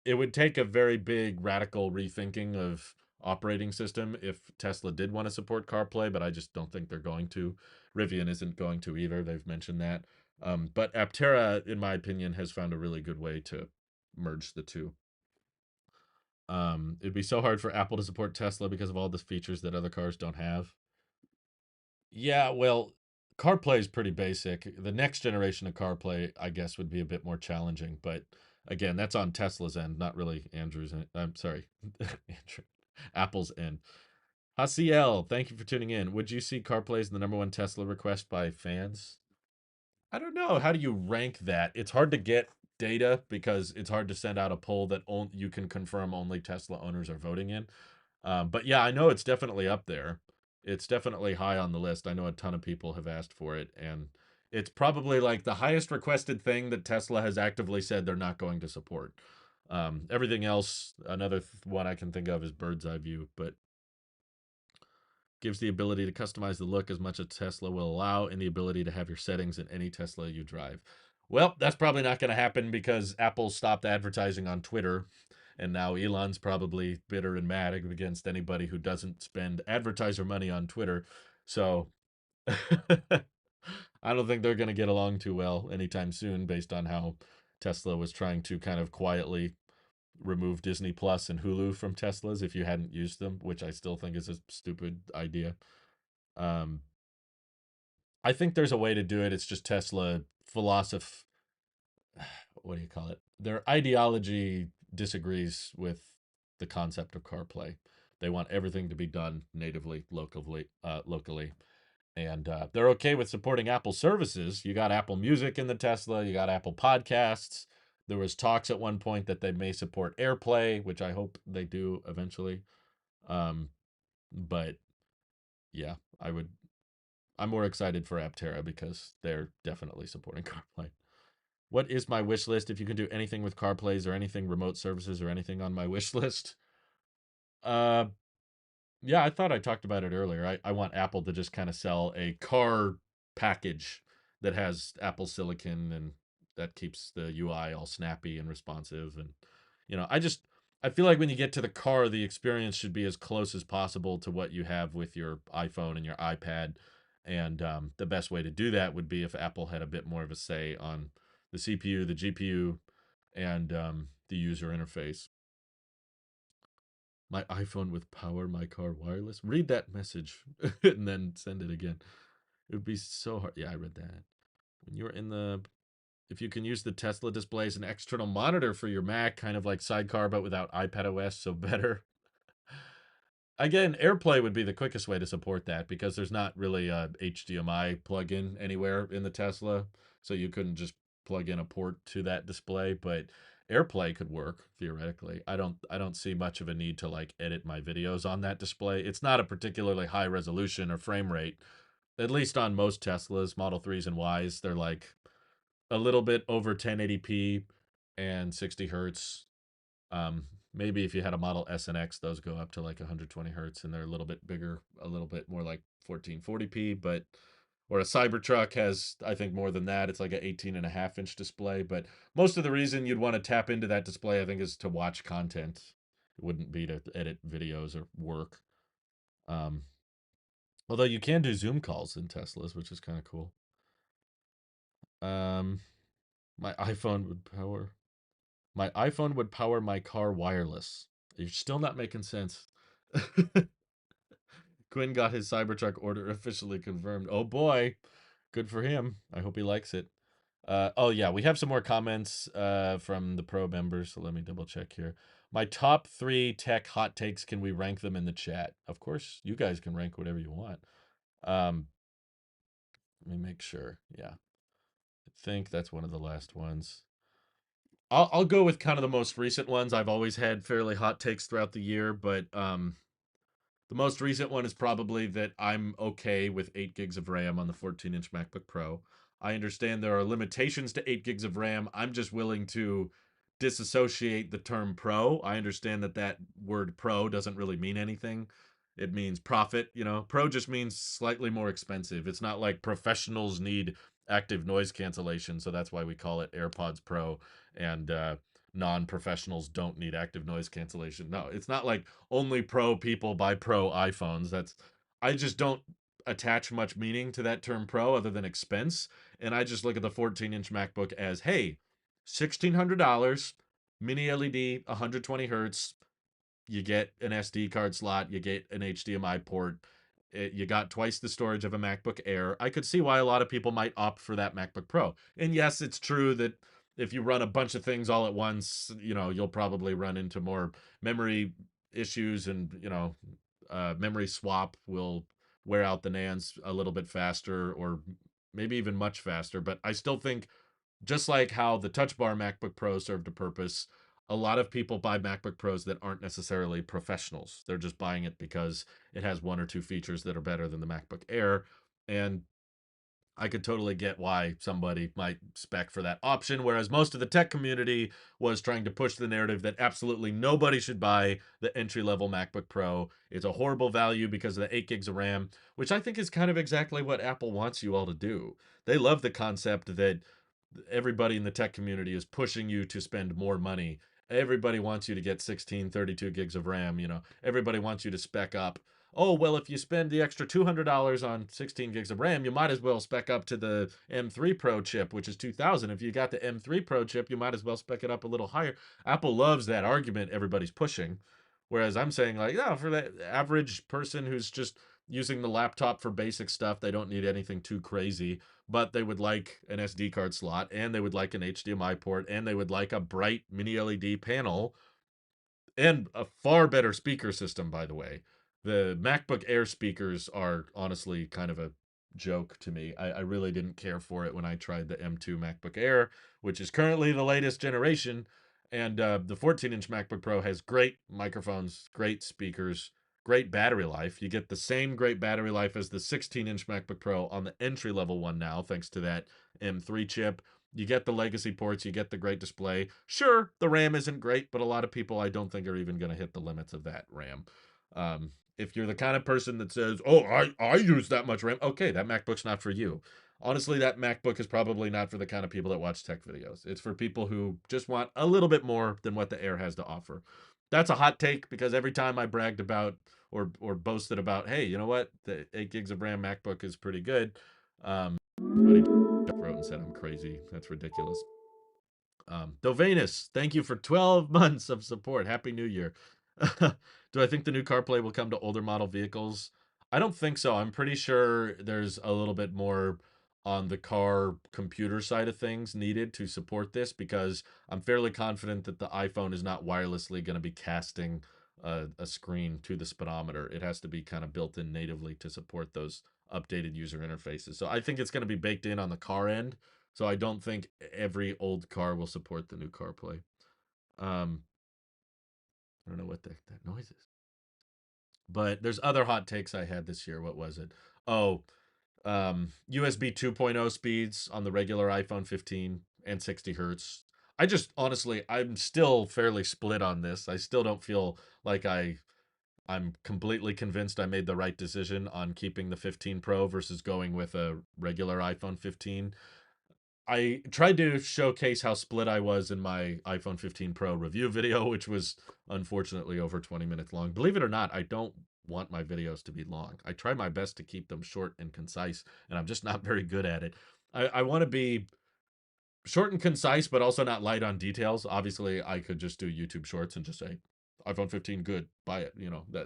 it would take a very big radical rethinking of operating system if Tesla did want to support CarPlay, but I just don't think they're going to. Rivian isn't going to either. They've mentioned that. But Aptera, in my opinion, has found a really good way to merge the two. It'd be so hard for Apple to support Tesla because of all the features that other cars don't have. Yeah, well, CarPlay is pretty basic. The next generation of CarPlay, I guess, would be a bit more challenging. But again, that's on Tesla's end, not really Andrew's end. I'm sorry, Andrew, Apple's end. Hasiel, thank you for tuning in. Would you see CarPlay as the number one Tesla request by fans? I don't know. How do you rank that? It's hard to get data because it's hard to send out a poll that you can confirm only Tesla owners are voting in. But yeah, I know it's definitely up there. It's definitely high on the list. I know a ton of people have asked for it, and it's probably like the highest requested thing that Tesla has actively said they're not going to support. Everything else, another one I can think of is bird's eye view, but Gives the ability to customize the look as much as Tesla will allow, and the ability to have your settings in any Tesla you drive. Well, that's probably not going to happen because Apple stopped advertising on Twitter, and now Elon's probably bitter and mad against anybody who doesn't spend advertiser money on Twitter. So I don't think they're going to get along too well anytime soon, based on how Tesla was trying to kind of quietly remove Disney Plus and Hulu from Teslas if you hadn't used them, which I still think is a stupid idea. Um, I think there's a way to do it. It's just Tesla philosophy. What do you call it? Their ideology disagrees with the concept of CarPlay. They want everything to be done natively, locally, and they're okay with supporting Apple services. You got Apple Music in the Tesla. You got Apple Podcasts. There was talks at one point that they may support AirPlay, which I hope they do eventually. Um, but yeah, I'm more excited for Aptera because they're definitely supporting CarPlay. What is my wish list? If you can do anything with CarPlays or anything remote services or anything on my wish list. Uh, yeah, I thought I talked about it earlier. I want Apple to just kind of sell a car package that has Apple Silicon and that keeps the UI all snappy and responsive. And, I feel like when you get to the car, the experience should be as close as possible to what you have with your iPhone and your iPad. And the best way to do that would be if Apple had a bit more of a say on the CPU, the GPU, and the user interface. My iPhone with power my car wireless. Read that message and then send it again. It would be so hard. Yeah, I read that. When you're in the if you can use the Tesla display as an external monitor for your Mac, kind of like Sidecar, but without iPad OS, so better. Again, AirPlay would be the quickest way to support that because there's not really a HDMI plug-in anywhere in the Tesla, so you couldn't just plug in a port to that display, but AirPlay could work theoretically. I don't see much of a need to like edit my videos on that display. It's not a particularly high resolution or frame rate. At least on most Teslas, Model 3s and Ys, they're like a little bit over 1080p and 60 hertz. Maybe if you had a Model S and X, those go up to like 120 hertz and they're a little bit bigger, a little bit more like 1440p. But or a Cybertruck has, I think, more than that. It's like an 18.5 inch display. But most of the reason you'd want to tap into that display, I think, is to watch content. It wouldn't be to edit videos or work. Um, Although you can do Zoom calls in Teslas, which is kind of cool. Um, my iPhone would power My iPhone would power my car wireless. You're still not making sense. Quinn got his Cybertruck order officially confirmed. Oh boy, good for him. I hope he likes it. Oh yeah, we have some more comments from the pro members, so let me double check here. My top 3 tech hot takes, can we rank them in the chat? Of course, you guys can rank whatever you want. Um, Let me make sure. Yeah, I think that's one of the last ones. I'll go with kind of the most recent ones. I've always had fairly hot takes throughout the year, but the most recent one is probably that I'm okay with 8 gigs of RAM on the 14-inch MacBook Pro. I understand there are limitations to 8 gigs of RAM. I'm just willing to disassociate the term pro. I understand that that word pro doesn't really mean anything. It means profit, Pro just means slightly more expensive. It's not like professionals need active noise cancellation, so that's why we call it AirPods Pro, and non-professionals don't need active noise cancellation. No, it's not like only pro people buy pro iPhones. I just don't attach much meaning to that term pro other than expense. And I just look at the 14-inch MacBook as, hey, $1,600, mini LED, 120 hertz. You get an SD card slot, you get an HDMI port, you got twice the storage of a MacBook Air. I could see why a lot of people might opt for that MacBook Pro. And yes, it's true that if you run a bunch of things all at once, you'll probably run into more memory issues, and memory swap will wear out the NANDs a little bit faster, or maybe even much faster. But I still think, just like how the Touch Bar MacBook Pro served a purpose, a lot of people buy MacBook Pros that aren't necessarily professionals. They're just buying it because it has one or two features that are better than the MacBook Air. And I could totally get why somebody might spec for that option, whereas most of the tech community was trying to push the narrative that absolutely nobody should buy the entry level MacBook Pro. It's a horrible value because of the 8 gigs of RAM, which I think is kind of exactly what Apple wants you all to do. They love the concept that everybody in the tech community is pushing you to spend more money. Everybody wants you to get 16, 32 gigs of RAM. Everybody wants you to spec up. Oh, well, if you spend the extra $200 on 16 gigs of RAM, you might as well spec up to the M3 Pro chip, which is 2000. If you got the M3 Pro chip, you might as well spec it up a little higher. Apple loves that argument everybody's pushing. Whereas I'm saying, like, no, for that average person who's just using the laptop for basic stuff, they don't need anything too crazy, but they would like an SD card slot, and they would like an HDMI port, and they would like a bright mini LED panel, and a far better speaker system, by the way. The MacBook Air speakers are honestly kind of a joke to me. I really didn't care for it when I tried the M2 MacBook Air, which is currently the latest generation. And the 14-inch MacBook Pro has great microphones, great speakers, great battery life. You get the same great battery life as the 16-inch MacBook Pro on the entry level one now, thanks to that M3 chip. You get the legacy ports, you get the great display. Sure, the RAM isn't great, but a lot of people I don't think are even going to hit the limits of that RAM. If you're the kind of person that says, "Oh, I use that much RAM," okay, that MacBook's not for you. Honestly, that MacBook is probably not for the kind of people that watch tech videos. It's for people who just want a little bit more than what the Air has to offer. That's a hot take because every time I bragged about or boasted about, hey, you know what, the 8 gigs of RAM MacBook is pretty good. Everybody wrote and said I'm crazy. That's ridiculous. Dovanus, thank you for 12 months of support. Happy New Year. Do I think the new CarPlay will come to older model vehicles? I don't think so. I'm pretty sure there's a little bit more on the car computer side of things needed to support this because I'm fairly confident that the iPhone is not wirelessly going to be casting a screen to the speedometer. It has to be kind of built in natively to support those updated user interfaces. So I think it's going to be baked in on the car end. So I don't think every old car will support the new CarPlay. Um, I don't know what that noise is. But there's other hot takes I had this year. What was it? Oh, USB 2.0 speeds on the regular iPhone 15 and 60 hertz. I just honestly, I'm still fairly split on this. I still don't feel like I'm completely convinced I made the right decision on keeping the 15 Pro versus going with a regular iPhone 15. I tried to showcase how split I was in my iPhone 15 Pro review video, which was unfortunately over 20 minutes long. Believe it or not, I don't want my videos to be long. I try my best to keep them short and concise, and I'm just not very good at it. I want to be short and concise, but also not light on details. Obviously, I could just do YouTube Shorts and just say iPhone 15 good, buy it.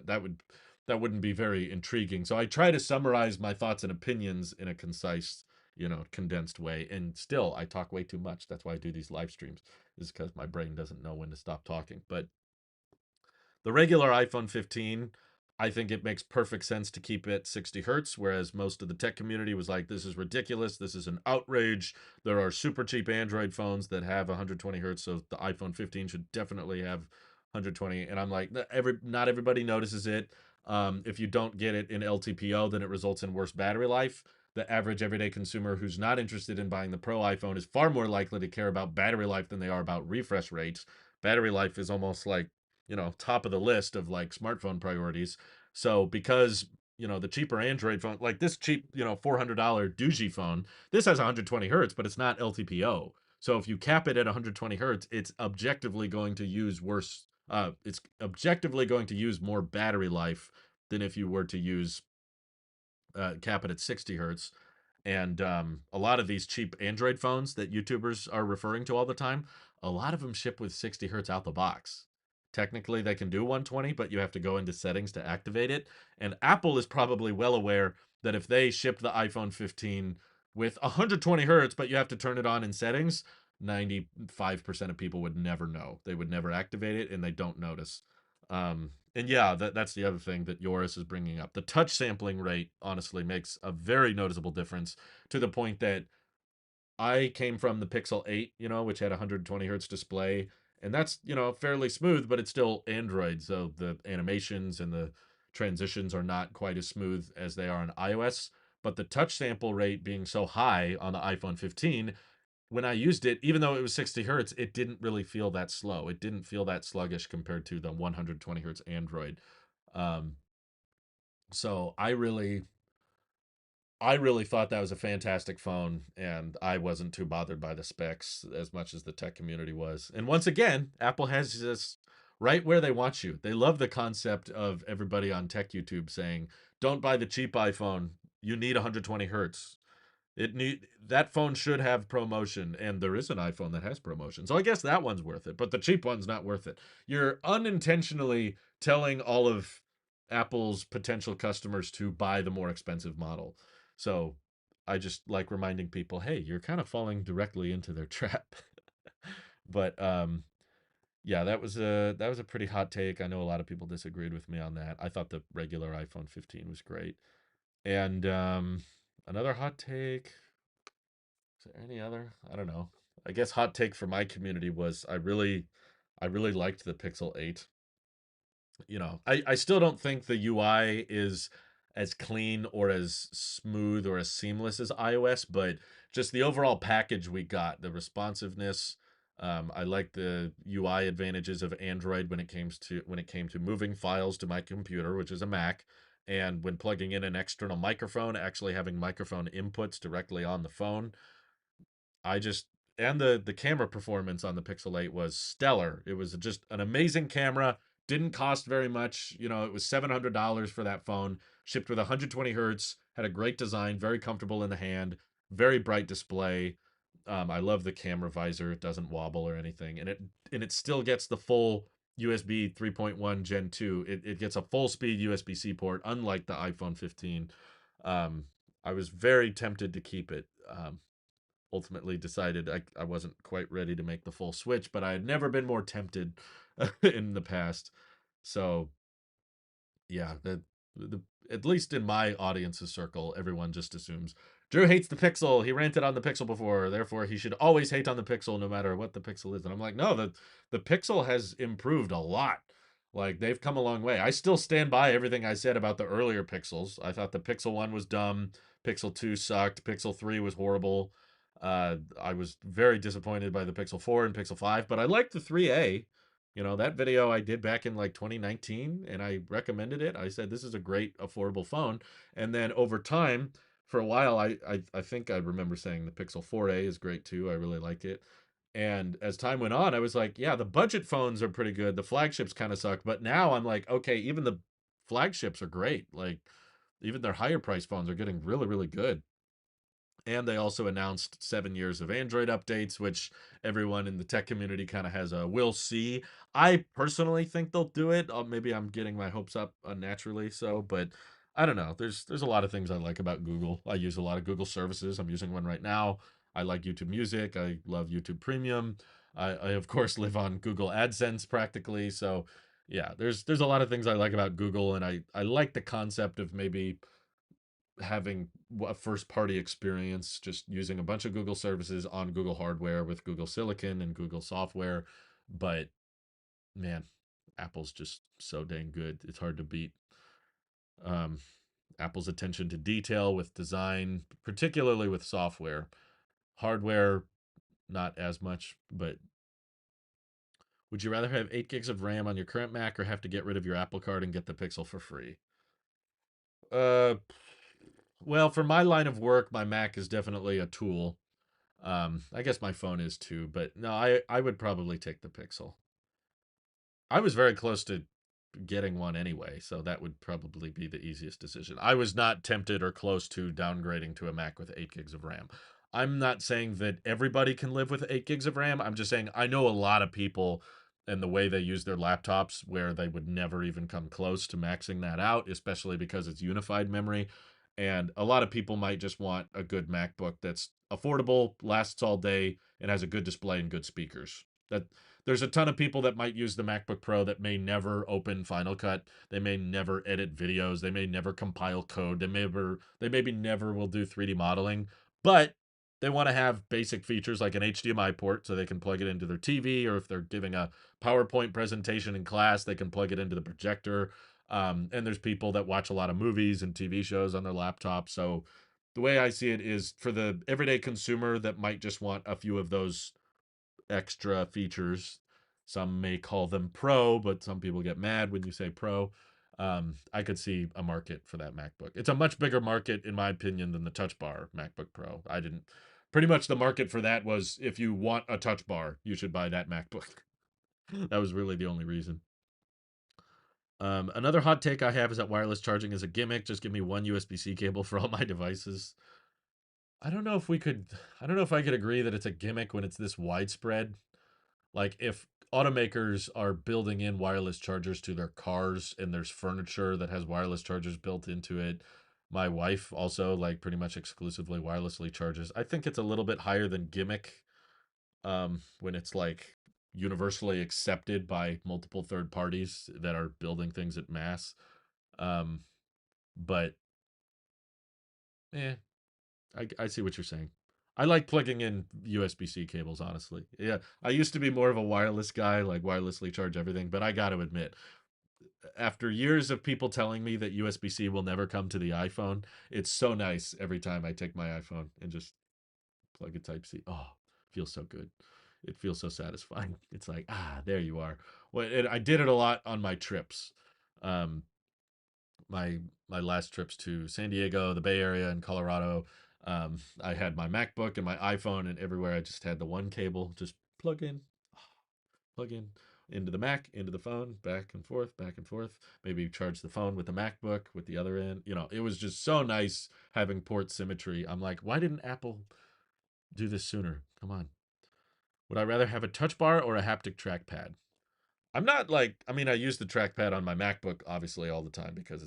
That wouldn't be very intriguing. So I try to summarize my thoughts and opinions in a concise, condensed way. And still, I talk way too much. That's why I do these live streams, is because my brain doesn't know when to stop talking. But the regular iPhone 15, I think it makes perfect sense to keep it 60 hertz, whereas most of the tech community was like, this is ridiculous. This is an outrage. There are super cheap Android phones that have 120 hertz, so the iPhone 15 should definitely have 120. And I'm like, not everybody notices it. If you don't get it in LTPO, then it results in worse battery life. The average everyday consumer who's not interested in buying the Pro iPhone is far more likely to care about battery life than they are about refresh rates. Battery life is almost like top of the list of like smartphone priorities. So because the cheaper Android phone, like this cheap $400 Doogie phone, this has 120 hertz, but it's not LTPO. So if you cap it at 120 hertz, it's objectively going to use worse. It's objectively going to use more battery life than if you were to use cap it at 60 hertz. And a lot of these cheap Android phones that YouTubers are referring to all the time, a lot of them ship with 60 hertz out the box. Technically, they can do 120, but you have to go into settings to activate it. And Apple is probably well aware that if they shipped the iPhone 15 with 120 hertz, but you have to turn it on in settings, 95% of people would never know. They would never activate it, and they don't notice. And yeah, that's the other thing that Yoris is bringing up. The touch sampling rate honestly makes a very noticeable difference to the point that I came from the Pixel 8, which had a 120 hertz display, and that's, fairly smooth, but it's still Android, so the animations and the transitions are not quite as smooth as they are on iOS. but the touch sample rate being so high on the iPhone 15, when I used it, even though it was 60 hertz, it didn't really feel that slow. It didn't feel that sluggish compared to the 120 hertz Android. Um, so I really thought that was a fantastic phone, and I wasn't too bothered by the specs as much as the tech community was. And once again, Apple has this right where they want you. They love the concept of everybody on tech YouTube saying, "Don't buy the cheap iPhone. You need 120 hertz. That phone should have ProMotion, and there is an iPhone that has ProMotion. So I guess that one's worth it, but the cheap one's not worth it." You're unintentionally telling all of Apple's potential customers to buy the more expensive model. So I just like reminding people, hey, you're kind of falling directly into their trap. But yeah, that was a pretty hot take. I know a lot of people disagreed with me on that. I thought the regular iPhone 15 was great. And another hot take. Is there any other? I don't know. I guess hot take for my community was I really liked the Pixel 8. I still don't think the UI is as clean or as smooth or as seamless as iOS, but just the overall package we got, the responsiveness. I like the UI advantages of Android when it came to moving files to my computer, which is a Mac, and when plugging in an external microphone, actually having microphone inputs directly on the phone. I just and the camera performance on the Pixel 8 was stellar. It was just an amazing camera. Didn't cost very much. It was $700 for that phone. Shipped with 120 hertz. Had a great design. Very comfortable in the hand. Very bright display. I love the camera visor. It doesn't wobble or anything, and it still gets the full USB 3.1 Gen 2. It gets a full speed USB-C port, unlike the iPhone 15. Um, I was very tempted to keep it. Ultimately decided I wasn't quite ready to make the full switch, but I had never been more tempted in the past. So yeah, the at least in my audience's circle, everyone just assumes Drew hates the Pixel. He ranted on the Pixel before, therefore he should always hate on the Pixel no matter what the Pixel is. And I'm like, no, the Pixel has improved a lot. Like they've come a long way. I still stand by everything I said about the earlier Pixels. I thought the Pixel 1 was dumb, Pixel 2 sucked, Pixel 3 was horrible. I was very disappointed by the Pixel 4 and Pixel 5, but I liked the 3A. That video I did back in like 2019, and I recommended it. I said this is a great affordable phone. And then over time, for a while, I think I remember saying the Pixel 4a is great too. I really like it. And as time went on, I was like, yeah, the budget phones are pretty good. The flagships kind of suck. But now I'm like, okay, even the flagships are great. Like even their higher price phones are getting really, really good. And they also announced 7 years of Android updates, which everyone in the tech community kind of has a "we'll see." I personally think they'll do it. Maybe I'm getting my hopes up unnaturally so, but I don't know. There's a lot of things I like about Google. I use a lot of Google services. I'm using one right now. I like YouTube Music. I love YouTube Premium. I of course live on Google AdSense practically. So yeah, there's a lot of things I like about Google, and I like the concept of maybe having a first party experience just using a bunch of Google services on Google hardware with Google Silicon and Google software. But man, Apple's just so dang good. It's hard to beat. Um, Apple's attention to detail with design, particularly with software. Hardware, not as much, but would you rather have 8 gigs of RAM on your current Mac or have to get rid of your Apple Card and get the Pixel for free? Uh, well, for my line of work, my Mac is definitely a tool. I guess my phone is too, but no, I would probably take the Pixel. I was very close to getting one anyway, so that would probably be the easiest decision. I was not tempted or close to downgrading to a Mac with 8 gigs of RAM. I'm not saying that everybody can live with 8 gigs of RAM. I'm just saying I know a lot of people and the way they use their laptops where they would never even come close to maxing that out, especially because it's unified memory. And a lot of people might just want a good MacBook that's affordable, lasts all day, and has a good display and good speakers. That There's a ton of people that might use the MacBook Pro that may never open Final Cut. They may never edit videos. They may never compile code. They maybe never will do 3D modeling, but they want to have basic features like an HDMI port so they can plug it into their TV, or if they're giving a PowerPoint presentation in class, they can plug it into the projector. And there's people that watch a lot of movies and TV shows on their laptop. So the way I see it is for the everyday consumer that might just want a few of those extra features. Some may call them pro, but some people get mad when you say pro. I could see a market for that MacBook. It's a much bigger market, in my opinion, than the Touch Bar MacBook Pro. I didn't. Pretty much the market for that was if you want a Touch Bar, you should buy that MacBook. That was really the only reason. Another hot take I have is that wireless charging is a gimmick. Just give me one USB-C cable for all my devices. I don't know if we could. I don't know if I could agree that it's a gimmick when it's this widespread. Like if automakers are building in wireless chargers to their cars and there's furniture that has wireless chargers built into it. My wife also like pretty much exclusively wirelessly charges. I think it's a little bit higher than gimmick when it's like universally accepted by multiple third parties that are building things at mass. Um but eh, I see what you're saying. I like plugging in USB-C cables, honestly. Yeah, I used to be more of a wireless guy, like wirelessly charge everything, but I got to admit, after years of people telling me that USB-C will never come to the iPhone, it's so nice every time I take my iPhone and just plug a Type C. Oh, feels so good. It feels so satisfying. It's like, there you are. Well, I did it a lot on my trips. Um, my last trips to San Diego, the Bay Area, and Colorado. I had my MacBook and my iPhone, and everywhere I just had the one cable, just plug in into the Mac, into the phone, back and forth, back and forth. Maybe charge the phone with the MacBook with the other end. It was just so nice having port symmetry. I'm like, why didn't Apple do this sooner? Come on. Would I rather have a touch bar or a haptic trackpad? I'm not like, I mean, I use the trackpad on my MacBook obviously all the time because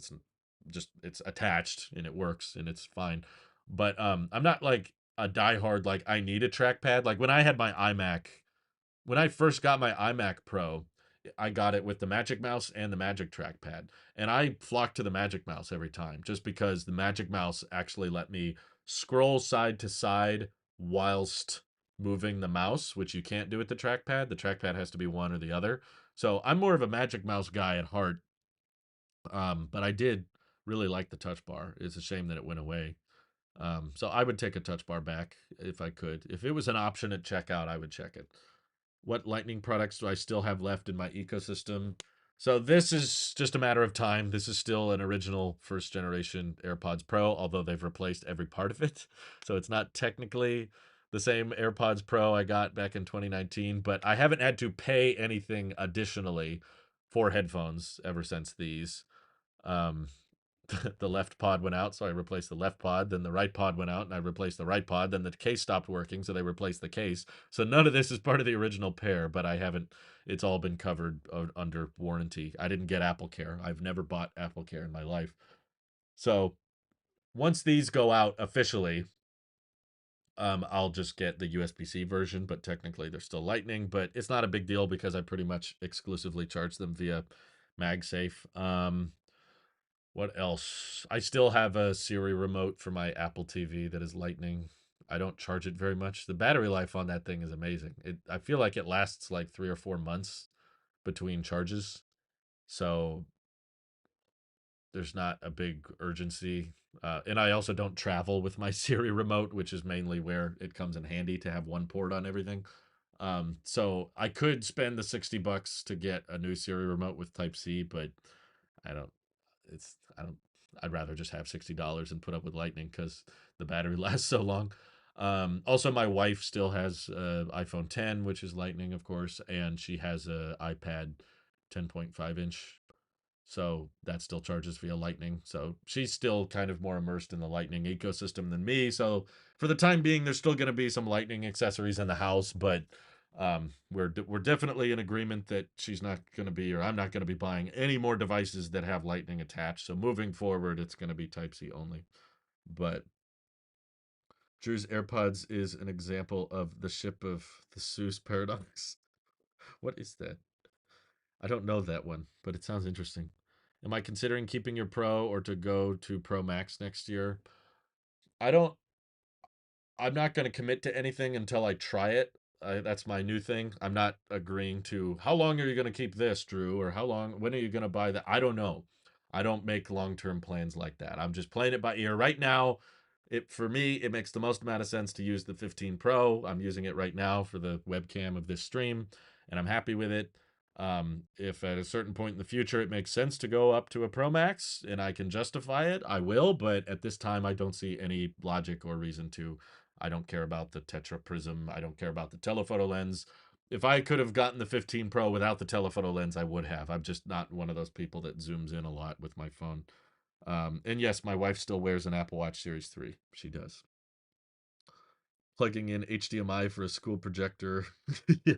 it's attached and it works and it's fine. But I'm not like a diehard like I need a trackpad. Like when I first got my iMac Pro, I got it with the Magic Mouse and the Magic Trackpad. And I flocked to the Magic Mouse every time just because the Magic Mouse actually let me scroll side to side whilst moving the mouse, which you can't do with the trackpad. The trackpad has to be one or the other. So I'm more of a Magic Mouse guy at heart. But I did really like the touch bar. It's a shame that it went away. So I would take a touch bar back if I could. If it was an option at checkout, I would check it. What Lightning products do I still have left in my ecosystem? So this is just a matter of time. This is still an original first generation AirPods Pro, although they've replaced every part of it. So it's not technically the same AirPods Pro I got back in 2019, but I haven't had to pay anything additionally for headphones ever since these. Um, the left pod went out, so I replaced the left pod. Then the right pod went out, and I replaced the right pod. Then the case stopped working, so they replaced the case. So none of this is part of the original pair, but I haven't. It's all been covered under warranty. I didn't get Apple Care. I've never bought Apple Care in my life. So once these go out officially, I'll just get the USB-C version, but technically they're still Lightning. But it's not a big deal because I pretty much exclusively charge them via MagSafe. What else? I still have a Siri remote for my Apple TV that is Lightning. I don't charge it very much. The battery life on that thing is amazing. I feel like it lasts like 3 or 4 months between charges. So there's not a big urgency. And I also don't travel with my Siri remote, which is mainly where it comes in handy to have one port on everything. So I could spend the $60 to get a new Siri remote with Type C, but I don't I don't I'd rather just have $60 and put up with Lightning because the battery lasts so long. Also, my wife still has iPhone 10, which is Lightning, of course, and she has a iPad 10.5 inch, so that still charges via Lightning. So she's still kind of more immersed in the Lightning ecosystem than me. So for the time being, there's still going to be some Lightning accessories in the house, but we're definitely in agreement that she's not going to be, or I'm not going to be buying any more devices that have Lightning attached. So moving forward, it's going to be Type C only. But Drew's AirPods is an example of the ship of the Seuss paradox. What is that? I don't know that one, but it sounds interesting. Am I considering keeping your Pro or to go to Pro Max next year? I don't I'm not going to commit to anything until I try it. That's my new thing. I'm not agreeing to how long are you going to keep this, Drew, or when are you going to buy that? I don't know. I don't make long term plans like that. I'm just playing it by ear right now. For me, it makes the most amount of sense to use the 15 Pro. I'm using it right now for the webcam of this stream, and I'm happy with it. If at a certain point in the future it makes sense to go up to a Pro Max and I can justify it, I will. But at this time, I don't see any logic or reason to. I don't care about the Tetra Prism. I don't care about the telephoto lens. If I could have gotten the 15 Pro without the telephoto lens, I would have. I'm just not one of those people that zooms in a lot with my phone. And yes, my wife still wears an Apple Watch Series 3. She does. Plugging in HDMI for a school projector. Yeah.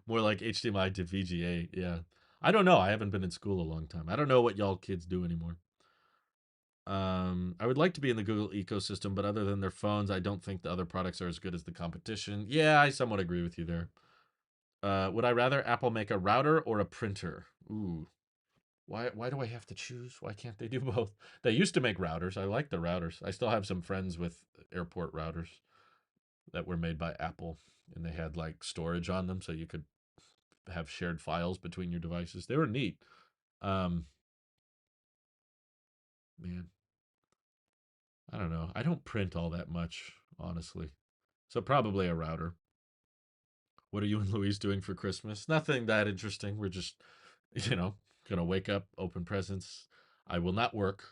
More like HDMI to VGA. Yeah. I don't know. I haven't been in school a long time. I don't know what y'all kids do anymore. I would like to be in the Google ecosystem, but other than their phones, I don't think the other products are as good as the competition. Yeah, I somewhat agree with you there. Would I rather Apple make a router or a printer? Ooh. Why do I have to choose? Why can't they do both? They used to make routers. I like the routers. I still have some friends with airport routers that were made by Apple, and they had like storage on them so you could have shared files between your devices. They were neat. Um Man, I don't know. I don't print all that much, honestly. So probably a router. What are you and Louise doing for Christmas? Nothing that interesting. We're just, you know, gonna wake up, open presents. I will not work.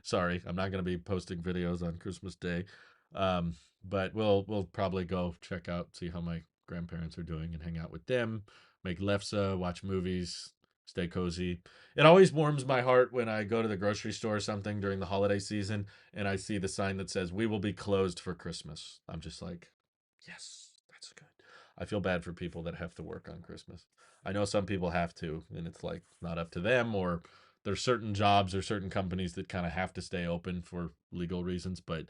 Sorry, I'm not gonna be posting videos on Christmas Day. Um, but we'll probably go check out, see how my grandparents are doing, and hang out with them. Make lefse, watch movies, stay cozy. It always warms my heart when I go to the grocery store or something during the holiday season and I see the sign that says "We will be closed for Christmas." I'm just like, yes, that's good. I feel bad for people that have to work on Christmas. I know some people have to, and it's like not up to them, or there's certain jobs or certain companies that kind of have to stay open for legal reasons. But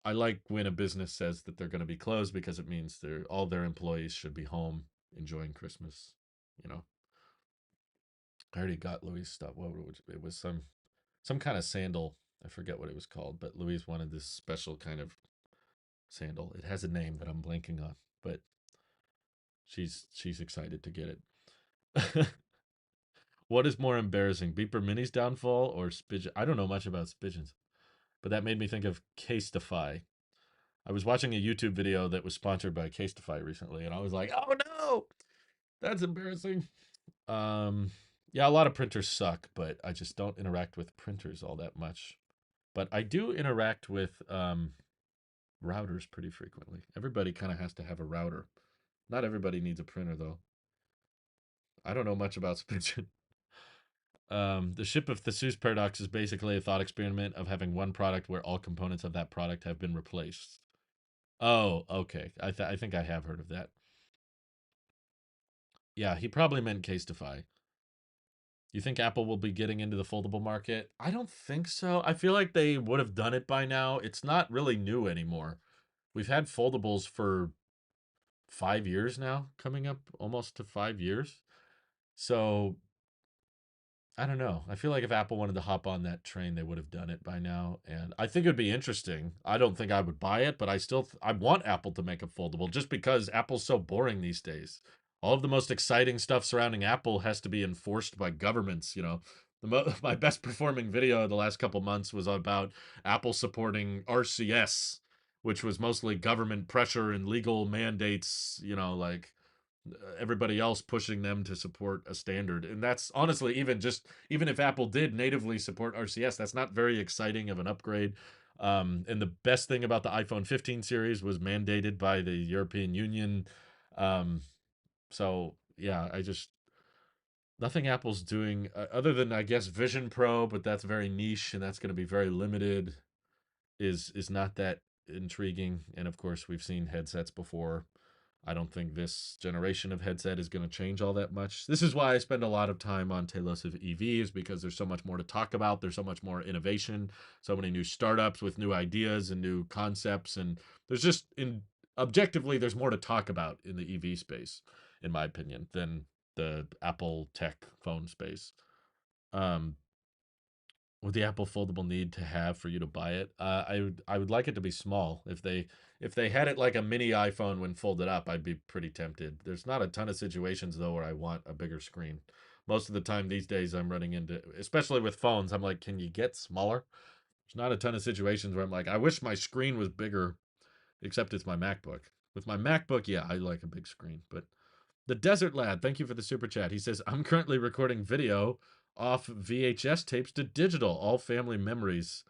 I like when a business says that they're going to be closed because it means all their employees should be home enjoying Christmas. You know, I already got Louise stuff. It was some kind of sandal. I forget what it was called, but Louise wanted this special kind of sandal. It has a name that I'm blanking on, but she's excited to get it. What is more embarrassing, Beeper Mini's downfall or Spigeon? I don't know much about Spigeons, but that made me think of Casetify. I was watching a YouTube video that was sponsored by Casetify recently, and I was like, "Oh no, that's embarrassing." Um, yeah, a lot of printers suck, but I just don't interact with printers all that much. But I do interact with routers pretty frequently. Everybody kind of has to have a router. Not everybody needs a printer though. I don't know much about Spigeon. The ship of Theseus paradox is basically a thought experiment of having one product where all components of that product have been replaced. Oh, okay. I think I have heard of that. Yeah, he probably meant Casetify. You think Apple will be getting into the foldable market? I don't think so. I feel like they would have done it by now. It's not really new anymore. We've had foldables for 5 years now, coming up almost to 5 years. So I don't know. I feel like if Apple wanted to hop on that train, they would have done it by now, and I think it'd be interesting. I don't think I would buy it, but I want Apple to make a foldable just because Apple's so boring these days. All of the most exciting stuff surrounding Apple has to be enforced by governments. My best performing video the last couple months was about Apple supporting RCS, which was mostly government pressure and legal mandates. Like everybody else pushing them to support a standard. And that's honestly, even if Apple did natively support RCS, that's not very exciting of an upgrade. And the best thing about the iPhone 15 series was mandated by the European Union. um, so yeah, I just nothing Apple's doing other than I guess Vision Pro, but that's very niche and that's going to be very limited. Is not that intriguing. And of course, we've seen headsets before. I don't think this generation of headset is going to change all that much. This is why I spend a lot of time on Tailosive EVs because there's so much more to talk about. There's so much more innovation, so many new startups with new ideas and new concepts, and there's just objectively there's more to talk about in the EV space, in my opinion, than the Apple tech phone space. Um, would the Apple foldable need to have for you to buy it? I would like it to be small. If they had it like a mini iPhone when folded up, I'd be pretty tempted. There's not a ton of situations though where I want a bigger screen. Most of the time these days I'm running into, especially with phones, I'm like, can you get smaller? There's not a ton of situations where I'm like, I wish my screen was bigger, except it's my MacBook. With my MacBook, yeah, I like a big screen. But the Desert Lad, thank you for the super chat. He says, I'm currently recording video off VHS tapes to digital, all family memories.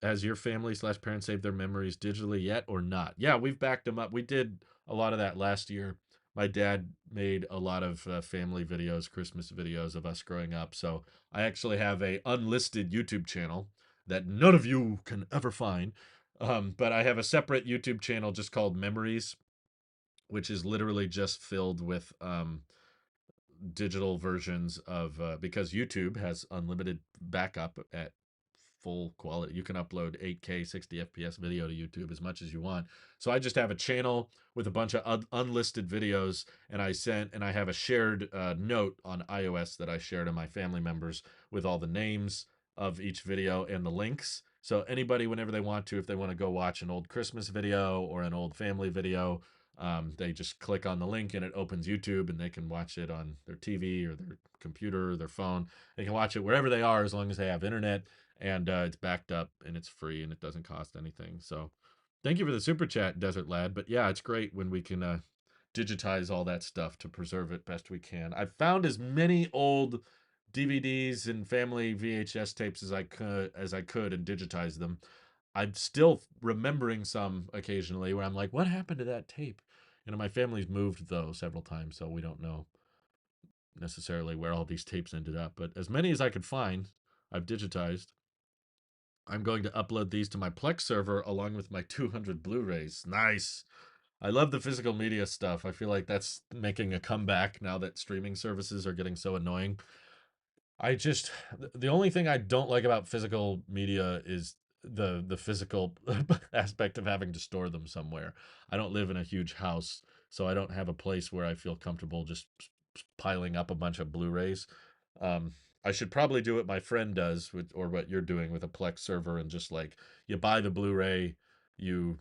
Has your family slash parents saved their memories digitally yet or not? Yeah, we've backed them up. We did a lot of that last year. My dad made a lot of family videos, Christmas videos of us growing up. So I actually have a unlisted YouTube channel that none of you can ever find. But I have a separate YouTube channel just called Memories, which is literally just filled with digital versions of because YouTube has unlimited backup at full quality. You can upload 8K 60 FPS video to YouTube as much as you want. So I just have a channel with a bunch of unlisted videos, and I have a shared note on iOS that I share to my family members with all the names of each video and the links. So anybody, whenever they want to, if they want to go watch an old Christmas video or an old family video, they just click on the link and it opens YouTube, and they can watch it on their TV or their computer or their phone. They can watch it wherever they are as long as they have internet, and it's backed up and it's free and it doesn't cost anything. So thank you for the super chat, Desert Lad. But yeah, it's great when we can digitize all that stuff to preserve it best we can. I've found as many old DVDs and family VHS tapes as I could and digitize them. I'm still remembering some occasionally where I'm like, what happened to that tape? You know, my family's moved though several times, so we don't know necessarily where all these tapes ended up. But as many as I could find, I've digitized. I'm going to upload these to my Plex server along with my 200 Blu-rays. Nice. I love the physical media stuff. I feel like that's making a comeback now that streaming services are getting so annoying. I just the only thing I don't like about physical media is the physical aspect of having to store them somewhere. I don't live in a huge house, so I don't have a place where I feel comfortable just piling up a bunch of Blu-rays. Um, I should probably do what my friend does with, or what you're doing with a Plex server, and just like you buy the Blu-ray, you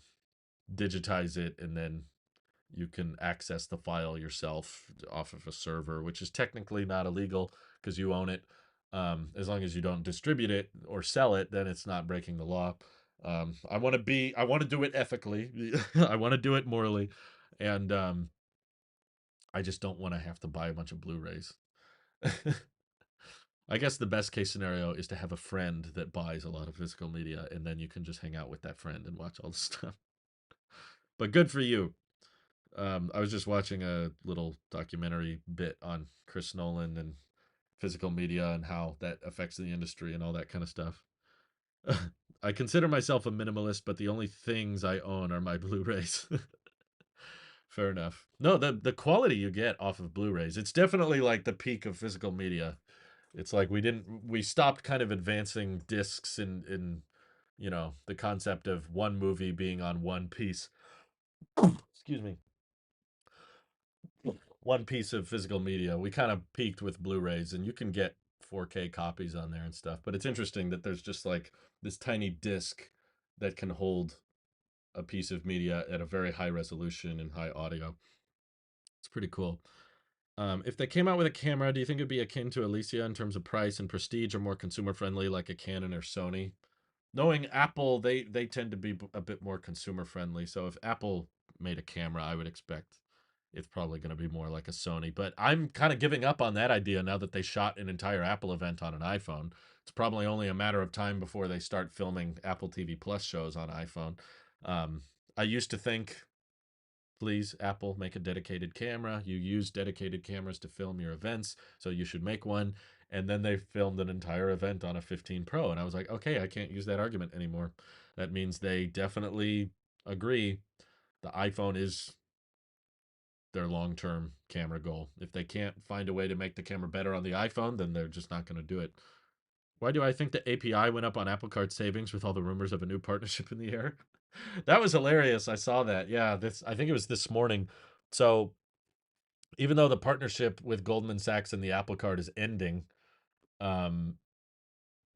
digitize it, and then you can access the file yourself off of a server, which is technically not illegal because you own it. As long as you don't distribute it or sell it, then it's not breaking the law. I want to do it ethically. I want to do it morally, and I just don't want to have to buy a bunch of Blu-rays. I guess the best case scenario is to have a friend that buys a lot of physical media, and then you can just hang out with that friend and watch all the stuff. But good for you. I was just watching a little documentary bit on Chris Nolan and physical media and how that affects the industry and all that kind of stuff. I consider myself a minimalist, but the only things I own are my Blu-rays. Fair enough. No, the quality you get off of Blu-rays, it's definitely like the peak of physical media. It's like we stopped kind of advancing discs in the concept of one movie being on one piece. Excuse me. One piece of physical media. We kind of peaked with Blu-rays, and you can get 4K copies on there and stuff. But it's interesting that there's just like this tiny disc that can hold a piece of media at a very high resolution and high audio. It's pretty cool. If they came out with a camera, do you think it'd be akin to Alesia in terms of price and prestige, or more consumer friendly like a Canon or Sony? Knowing Apple, they tend to be a bit more consumer friendly. So if Apple made a camera, I would expect it's probably going to be more like a Sony. But I'm kind of giving up on that idea now that they shot an entire Apple event on an iPhone. It's probably only a matter of time before they start filming Apple TV Plus shows on iPhone. I used to think, please, Apple, make a dedicated camera. You use dedicated cameras to film your events, so you should make one. And then they filmed an entire event on a 15 Pro. And I was like, okay, I can't use that argument anymore. That means they definitely agree the iPhone is their long-term camera goal. If they can't find a way to make the camera better on the iPhone, then they're just not going to do it. Why do I think the API went up on Apple Card savings with all the rumors of a new partnership in the air? That was hilarious. I saw that. Yeah, I think it was this morning. So even though the partnership with Goldman Sachs and the Apple Card is ending, um,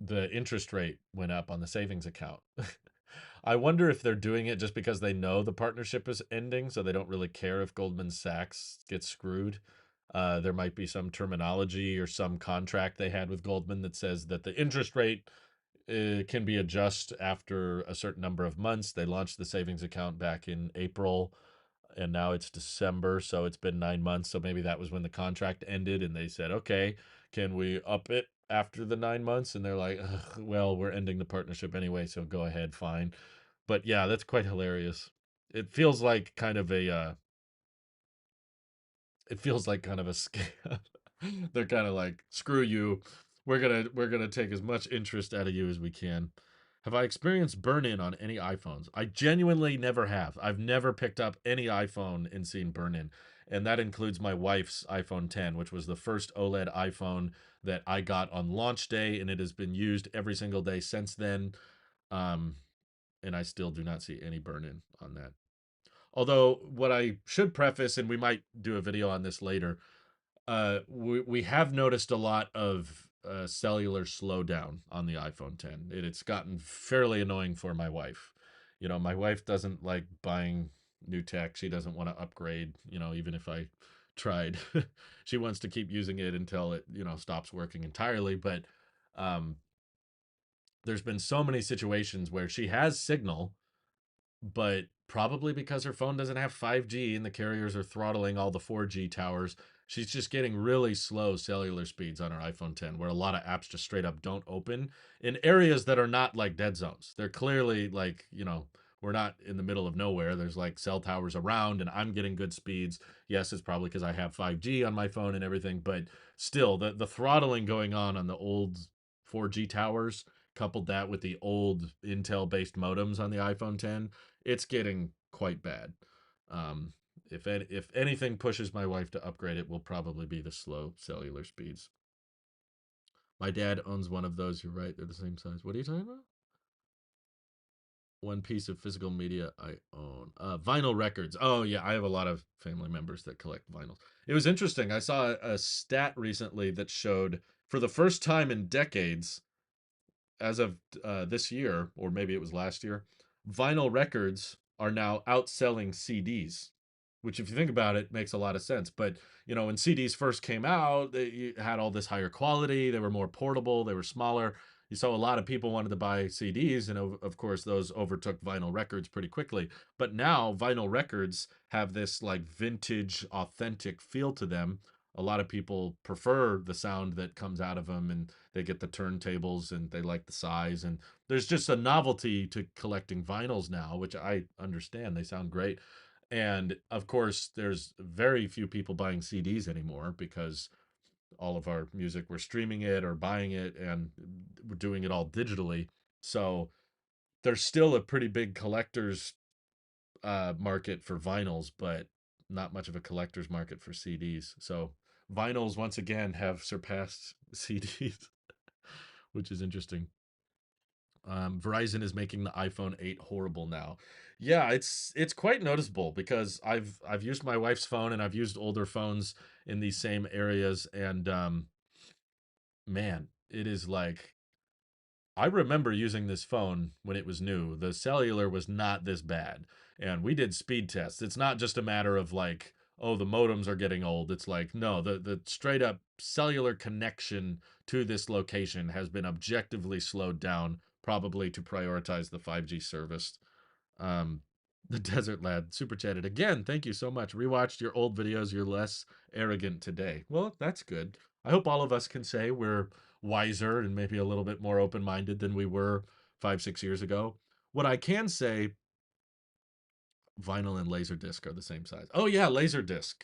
the interest rate went up on the savings account. I wonder if they're doing it just because they know the partnership is ending, so they don't really care if Goldman Sachs gets screwed. There might be some terminology or some contract they had with Goldman that says that the interest rate It can be adjusted after a certain number of months. They launched the savings account back in April, and now it's December, so it's been 9 months. So maybe that was when the contract ended, and they said, "Okay, can we up it after the 9 months?" And they're like, "Ugh, "Well, we're ending the partnership anyway, so go ahead, fine." But yeah, that's quite hilarious. It feels like kind of a it feels like kind of a scam. They're kind of like, screw you. We're gonna take as much interest out of you as we can. Have I experienced burn-in on any iPhones? I genuinely never have. I've never picked up any iPhone and seen burn-in. And that includes my wife's iPhone 10, which was the first OLED iPhone that I got on launch day, and it has been used every single day since then. Um, and I still do not see any burn-in on that. Although, what I should preface, and we might do a video on this later, we have noticed a lot of cellular slowdown on the iPhone 10. It's gotten fairly annoying for my wife. You know, my wife doesn't like buying new tech. She doesn't want to upgrade, you know, even if I tried. She wants to keep using it until it, you know, stops working entirely. But um, there's been so many situations where she has signal, but probably because her phone doesn't have 5G and the carriers are throttling all the 4G towers, she's just getting really slow cellular speeds on her iPhone 10, where a lot of apps just straight up don't open in areas that are not like dead zones. They're clearly like, you know, we're not in the middle of nowhere. There's like cell towers around and I'm getting good speeds. Yes, it's probably because I have 5G on my phone and everything, but still, the throttling going on the old 4G towers, coupled that with the old Intel based modems on the iPhone 10, it's getting quite bad. Um, if anything pushes my wife to upgrade, it will probably be the slow cellular speeds. My dad owns one of those. You're right; they're the same size. What are you talking about? One piece of physical media I own. Vinyl records. Oh yeah, I have a lot of family members that collect vinyls. It was interesting. I saw a stat recently that showed for the first time in decades, as of this year, or maybe it was last year, vinyl records are now outselling CDs, which, if you think about it, makes a lot of sense. But you know, when CDs first came out, they had all this higher quality. They were more portable. They were smaller. So a lot of people wanted to buy CDs, and of course, those overtook vinyl records pretty quickly. But now vinyl records have this like vintage, authentic feel to them. A lot of people prefer the sound that comes out of them, and they get the turntables and they like the size. And there's just a novelty to collecting vinyls now, which I understand. They sound great. And of course, there's very few people buying CDs anymore because all of our music, we're streaming it or buying it, and we're doing it all digitally. So there's still a pretty big collector's market for vinyls, but not much of a collector's market for CDs. So vinyls once again have surpassed CDs, which is interesting. Verizon is making the iPhone 8 horrible now. Yeah, it's quite noticeable because I've used my wife's phone and I've used older phones in these same areas, and man, it is like I remember using this phone when it was new. The cellular was not this bad. And we did speed tests. It's not just a matter of like, oh, the modems are getting old. It's like, no, the straight up cellular connection to this location has been objectively slowed down, probably to prioritize the 5G service. Um, the Desert Lad super chatted again. Thank you so much. Rewatched your old videos. You're less arrogant today. Well, that's good. I hope all of us can say we're wiser and maybe a little bit more open minded than we were 5, 6 years ago. What I can say, vinyl and laserdisc are the same size. Oh yeah, laserdisc.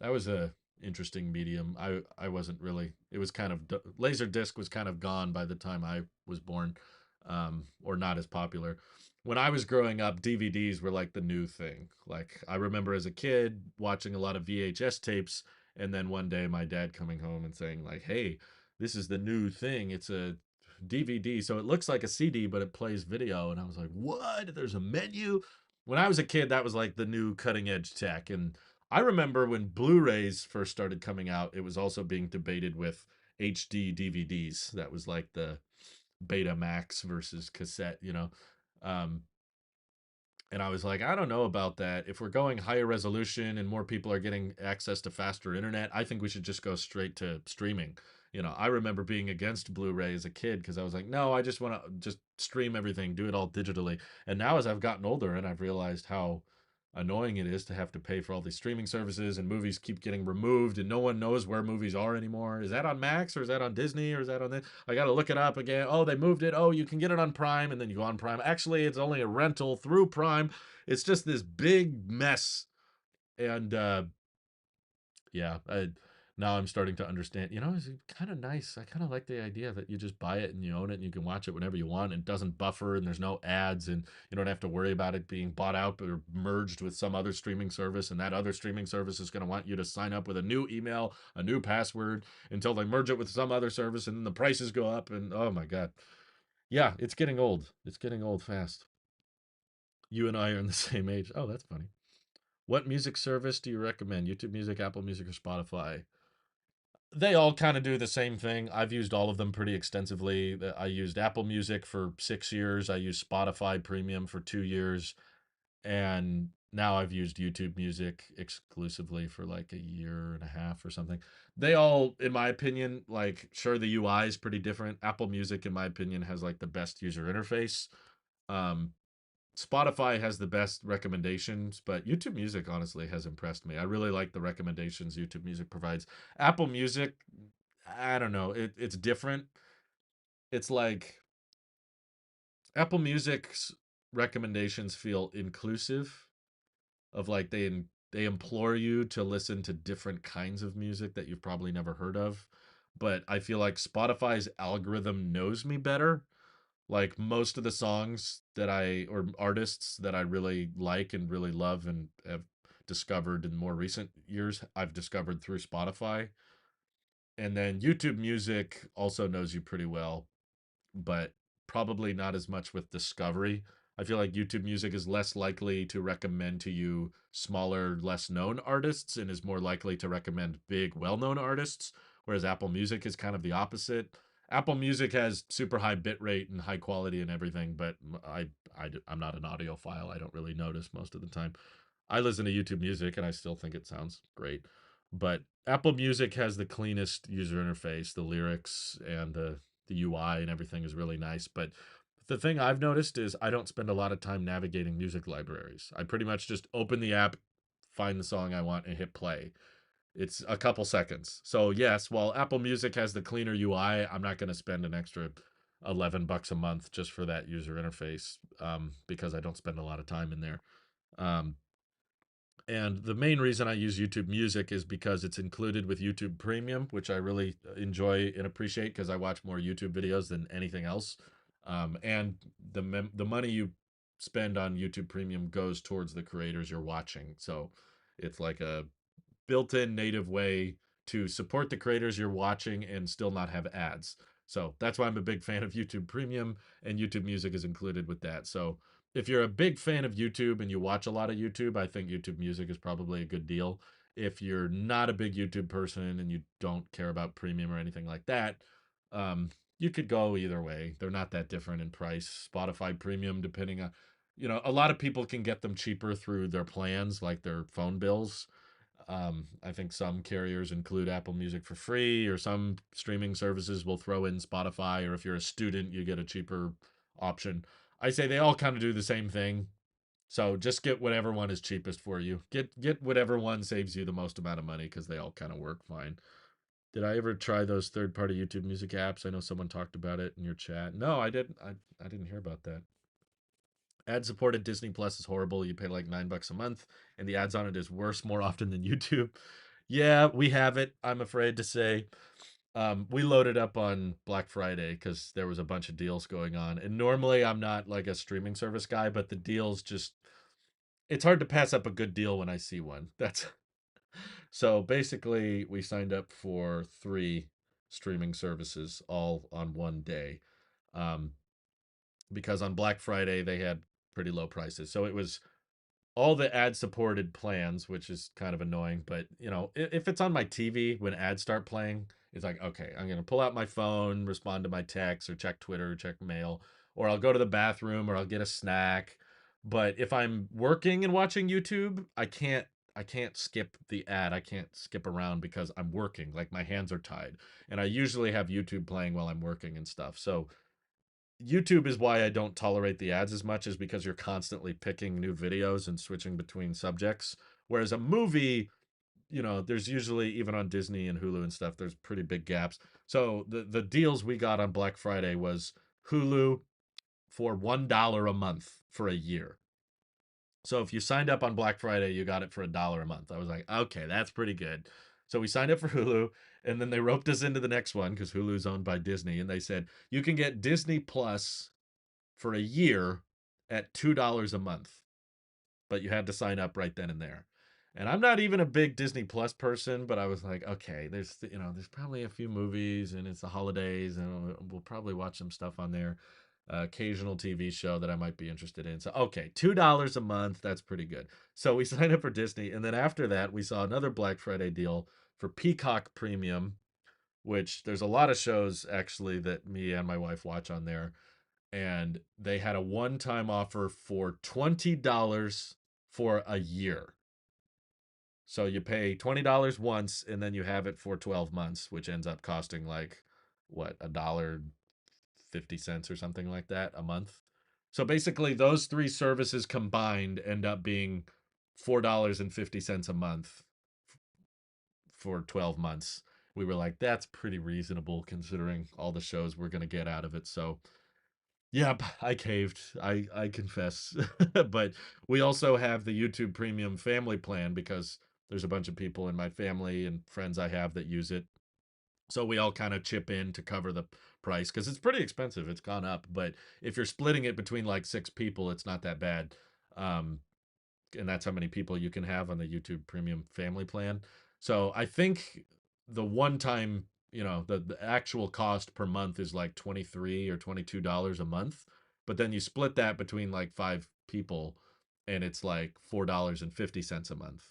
That was a interesting medium. I wasn't really. It was kind of laserdisc was kind of gone by the time I was born, or not as popular. When I was growing up, DVDs were like the new thing. Like I remember as a kid watching a lot of VHS tapes, and then one day my dad coming home and saying like, "Hey, this is the new thing. It's a DVD, so it looks like a CD, but it plays video." And I was like, "What? There's a menu?" When I was a kid, that was like the new cutting edge tech. And I remember when Blu-rays first started coming out, it was also being debated with HD DVDs. That was like the Betamax versus cassette, you know. Um, and I was like, I don't know about that. If we're going higher resolution and more people are getting access to faster internet, I think we should just go straight to streaming. I remember being against Blu-ray as a kid because I was like, no, I just want to just stream everything, do it all digitally. And now as I've gotten older and I've realized how annoying it is to have to pay for all these streaming services, and movies keep getting removed and no one knows where movies are anymore. Is that on Max or is that on Disney or is that on this? I got to look it up again. Oh, they moved it. Oh, you can get it on Prime, and then you go on Prime. Actually, it's only a rental through Prime. It's just this big mess. And yeah, now I'm starting to understand. It's kind of nice. I kind of like the idea that you just buy it and you own it and you can watch it whenever you want, and it doesn't buffer and there's no ads, and you don't have to worry about it being bought out or merged with some other streaming service, and that other streaming service is going to want you to sign up with a new email, a new password until they merge it with some other service, and then the prices go up, and oh my god. Yeah, it's getting old. It's getting old fast. You and I are in the same age. Oh, that's funny. What music service do you recommend? YouTube Music, Apple Music, or Spotify? They all kind of do the same thing. I've used all of them pretty extensively. I used Apple Music for 6 years. I used Spotify Premium for 2 years. And now I've used YouTube Music exclusively for like a year and a half or something. They all, in my opinion, like, sure, the UI is pretty different. Apple Music, in my opinion, has like the best user interface. Um, Spotify has the best recommendations, but YouTube Music honestly has impressed me. I really like the recommendations YouTube Music provides. Apple Music, I don't know, it's different. It's like Apple Music's recommendations feel inclusive, of like they implore you to listen to different kinds of music that you've probably never heard of. But I feel like Spotify's algorithm knows me better. Like, most of the songs that or artists that I really like and really love and have discovered in more recent years, I've discovered through Spotify. And then YouTube Music also knows you pretty well, but probably not as much with discovery. I feel like YouTube Music is less likely to recommend to you smaller, less known artists, and is more likely to recommend big, well known artists, whereas Apple Music is kind of the opposite. Apple Music has super high bit rate and high quality and everything, but I'm not an audiophile. I don't really notice most of the time. I listen to YouTube Music and I still think it sounds great. But Apple Music has the cleanest user interface, the lyrics and the UI and everything is really nice. But the thing I've noticed is I don't spend a lot of time navigating music libraries. I pretty much just open the app, find the song I want, and hit play. It's a couple seconds. So yes, while Apple Music has the cleaner UI, I'm not going to spend an extra $11 a month just for that user interface, because I don't spend a lot of time in there. Um, and the main reason I use YouTube Music is because it's included with YouTube Premium, which I really enjoy and appreciate because I watch more YouTube videos than anything else. And the money you spend on YouTube Premium goes towards the creators you're watching. So it's like a built-in native way to support the creators you're watching and still not have ads. So that's why I'm a big fan of YouTube Premium, and YouTube Music is included with that. So if you're a big fan of YouTube and you watch a lot of YouTube, I think YouTube Music is probably a good deal. If you're not a big YouTube person and you don't care about premium or anything like that, you could go either way. They're not that different in price. Spotify Premium, depending on, a lot of people can get them cheaper through their plans, like their phone bills. I think some carriers include Apple Music for free, or some streaming services will throw in Spotify, or if you're a student, you get a cheaper option. I say they all kind of do the same thing. So just get whatever one is cheapest for you. Get whatever one saves you the most amount of money, because they all kind of work fine. Did I ever try those third-party YouTube music apps? I know someone talked about it in your chat. No, I didn't. I didn't hear about that. Ad supported Disney Plus is horrible. You pay like $9 a month, and the ads on it is worse more often than YouTube. Yeah, we have it, I'm afraid to say. We loaded up on Black Friday because there was a bunch of deals going on. And normally I'm not like a streaming service guy, but the deals just, it's hard to pass up a good deal when I see one. That's so basically we signed up for 3 streaming services all on one day. Um, because on Black Friday they had pretty low prices. So it was all the ad supported plans, which is kind of annoying. But if it's on my TV when ads start playing, it's like, okay, I'm gonna pull out my phone, respond to my texts, or check Twitter, or check mail, or I'll go to the bathroom, or I'll get a snack. But if I'm working and watching YouTube, I can't. I can't skip the ad. I can't skip around because I'm working. Like my hands are tied. And I usually have YouTube playing while I'm working and stuff. So YouTube is why I don't tolerate the ads as much, is because you're constantly picking new videos and switching between subjects. Whereas a movie, there's usually, even on Disney and Hulu and stuff, there's pretty big gaps. So the deals we got on Black Friday was Hulu for $1 a month for a year. So if you signed up on Black Friday, you got it for $1 a month. I was like, okay, that's pretty good. So we signed up for Hulu, and then they roped us into the next one because Hulu's owned by Disney, and they said you can get Disney Plus for a year at $2 a month, but you had to sign up right then and there. And I'm not even a big Disney Plus person, but I was like, okay, there's probably a few movies, and it's the holidays, and we'll probably watch some stuff on there. Occasional TV show that I might be interested in. So, okay, $2 a month, that's pretty good. So we signed up for Disney, and then after that, we saw another Black Friday deal for Peacock Premium, which there's a lot of shows actually that me and my wife watch on there, and they had a one-time offer for $20 for a year. So you pay $20 once, and then you have it for 12 months, which ends up costing like what, $1.50 or something like that a month. So basically those three services combined end up being $4.50 a month for 12 months. We were like, that's pretty reasonable considering all the shows we're going to get out of it. So yep, I caved. I confess. But we also have the YouTube Premium family plan because there's a bunch of people in my family and friends I have that use it. So we all kind of chip in to cover the price because it's pretty expensive. It's gone up, but if you're splitting it between like 6 people, it's not that bad. Um, and that's how many people you can have on the YouTube Premium family plan. So I think the one time, the actual cost per month is like 23 or $22 a month, but then you split that between like 5 people and it's like $4.50 a month.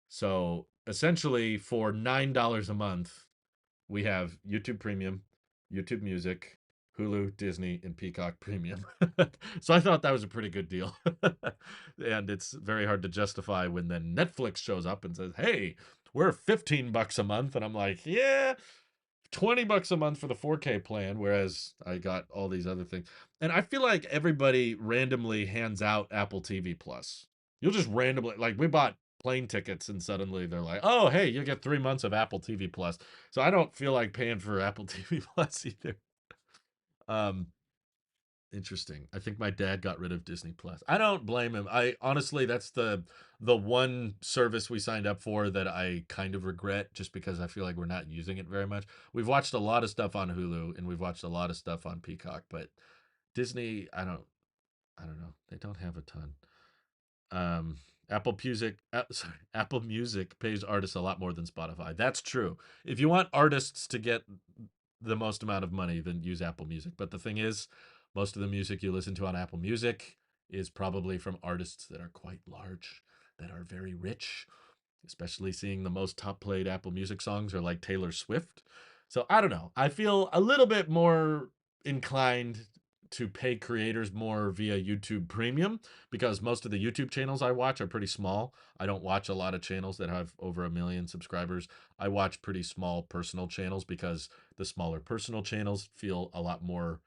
So essentially for $9 a month, we have YouTube Premium, YouTube Music, Hulu, Disney, and Peacock Premium. So I thought that was a pretty good deal. And it's very hard to justify when then Netflix shows up and says, hey, we're $15 a month. And I'm like, yeah, $20 a month for the 4K plan, whereas I got all these other things. And I feel like everybody randomly hands out Apple TV Plus. You'll just randomly, like, we bought plane tickets and suddenly they're like, oh, hey, you get 3 months of Apple TV Plus. So I don't feel like paying for Apple TV Plus either. Um, Interesting. I think my dad got rid of Disney Plus. I don't blame him. I honestly, that's the one service we signed up for that I kind of regret just because I feel like we're not using it very much. We've watched a lot of stuff on Hulu and we've watched a lot of stuff on Peacock, but Disney, I don't know. They don't have a ton. Um, Apple Music pays artists a lot more than Spotify. That's true. If you want artists to get the most amount of money, then use Apple Music. But the thing is, most of the music you listen to on Apple Music is probably from artists that are quite large, that are very rich, especially seeing the most top played Apple Music songs are like Taylor Swift. So I don't know. I feel a little bit more inclined to pay creators more via YouTube Premium because most of the YouTube channels I watch are pretty small. I don't watch a lot of channels that have over 1 million subscribers. I watch pretty small personal channels because the smaller personal channels feel a lot more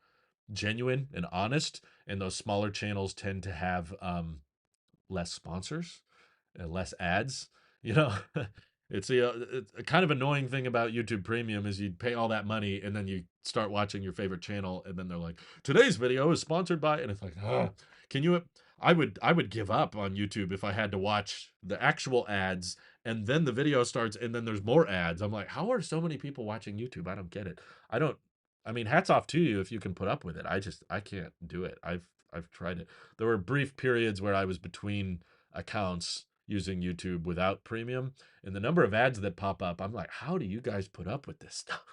genuine and honest, and those smaller channels tend to have less sponsors and less ads. You know, it's a kind of annoying thing about YouTube Premium is you pay all that money and then you start watching your favorite channel and then they're like, today's video is sponsored by, and it's like, can you? I would give up on YouTube if I had to watch the actual ads and then the video starts and then there's more ads. I'm like, how are so many people watching YouTube? I don't get it. I don't. I mean, hats off to you if you can put up with it. I can't do it. I've tried it. There were brief periods where I was between accounts using YouTube without premium, and the number of ads that pop up, I'm like, how do you guys put up with this stuff?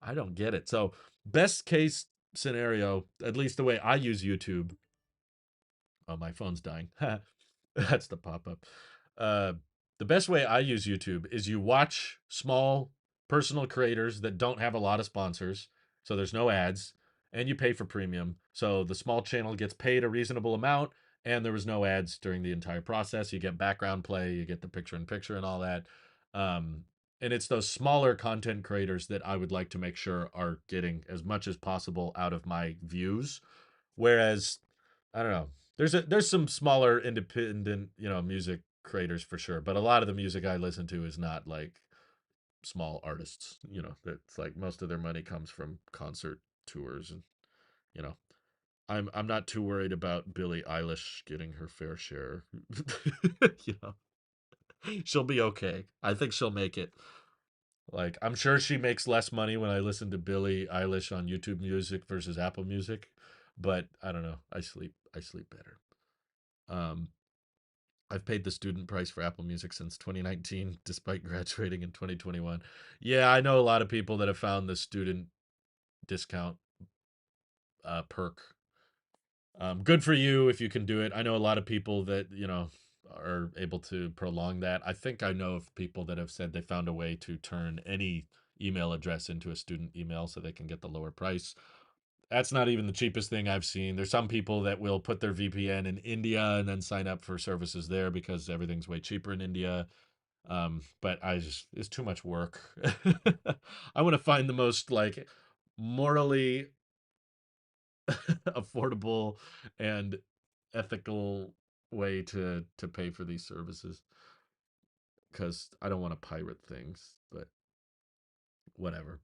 I don't get it. So, best case scenario, at least the way I use YouTube. Oh, my phone's dying. That's the pop up. Uh, the best way I use YouTube is you watch small personal creators that don't have a lot of sponsors, so there's no ads, and you pay for premium. So the small channel gets paid a reasonable amount, and there was no ads during the entire process. You get background play, you get the picture in picture and all that. Um, and it's those smaller content creators that I would like to make sure are getting as much as possible out of my views. Whereas, I don't know, there's some smaller independent, music creators for sure, but a lot of the music I listen to is not like small artists. That's like most of their money comes from concert tours, and you know, I'm not too worried about Billie Eilish getting her fair share. you know, she'll be okay. I think she'll make it. Like, I'm sure she makes less money when I listen to Billie Eilish on YouTube Music versus Apple Music, but I don't know. I sleep better. Um, I've paid the student price for Apple Music since 2019, despite graduating in 2021. Yeah, I know a lot of people that have found the student discount perk. Good for you if you can do it. I know a lot of people that are able to prolong that. I think I know of people that have said they found a way to turn any email address into a student email so they can get the lower price. That's not even the cheapest thing I've seen. There's some people that will put their VPN in India and then sign up for services there because everything's way cheaper in India. But it's too much work. I want to find the most like morally affordable and ethical way to pay for these services because I don't want to pirate things, but whatever.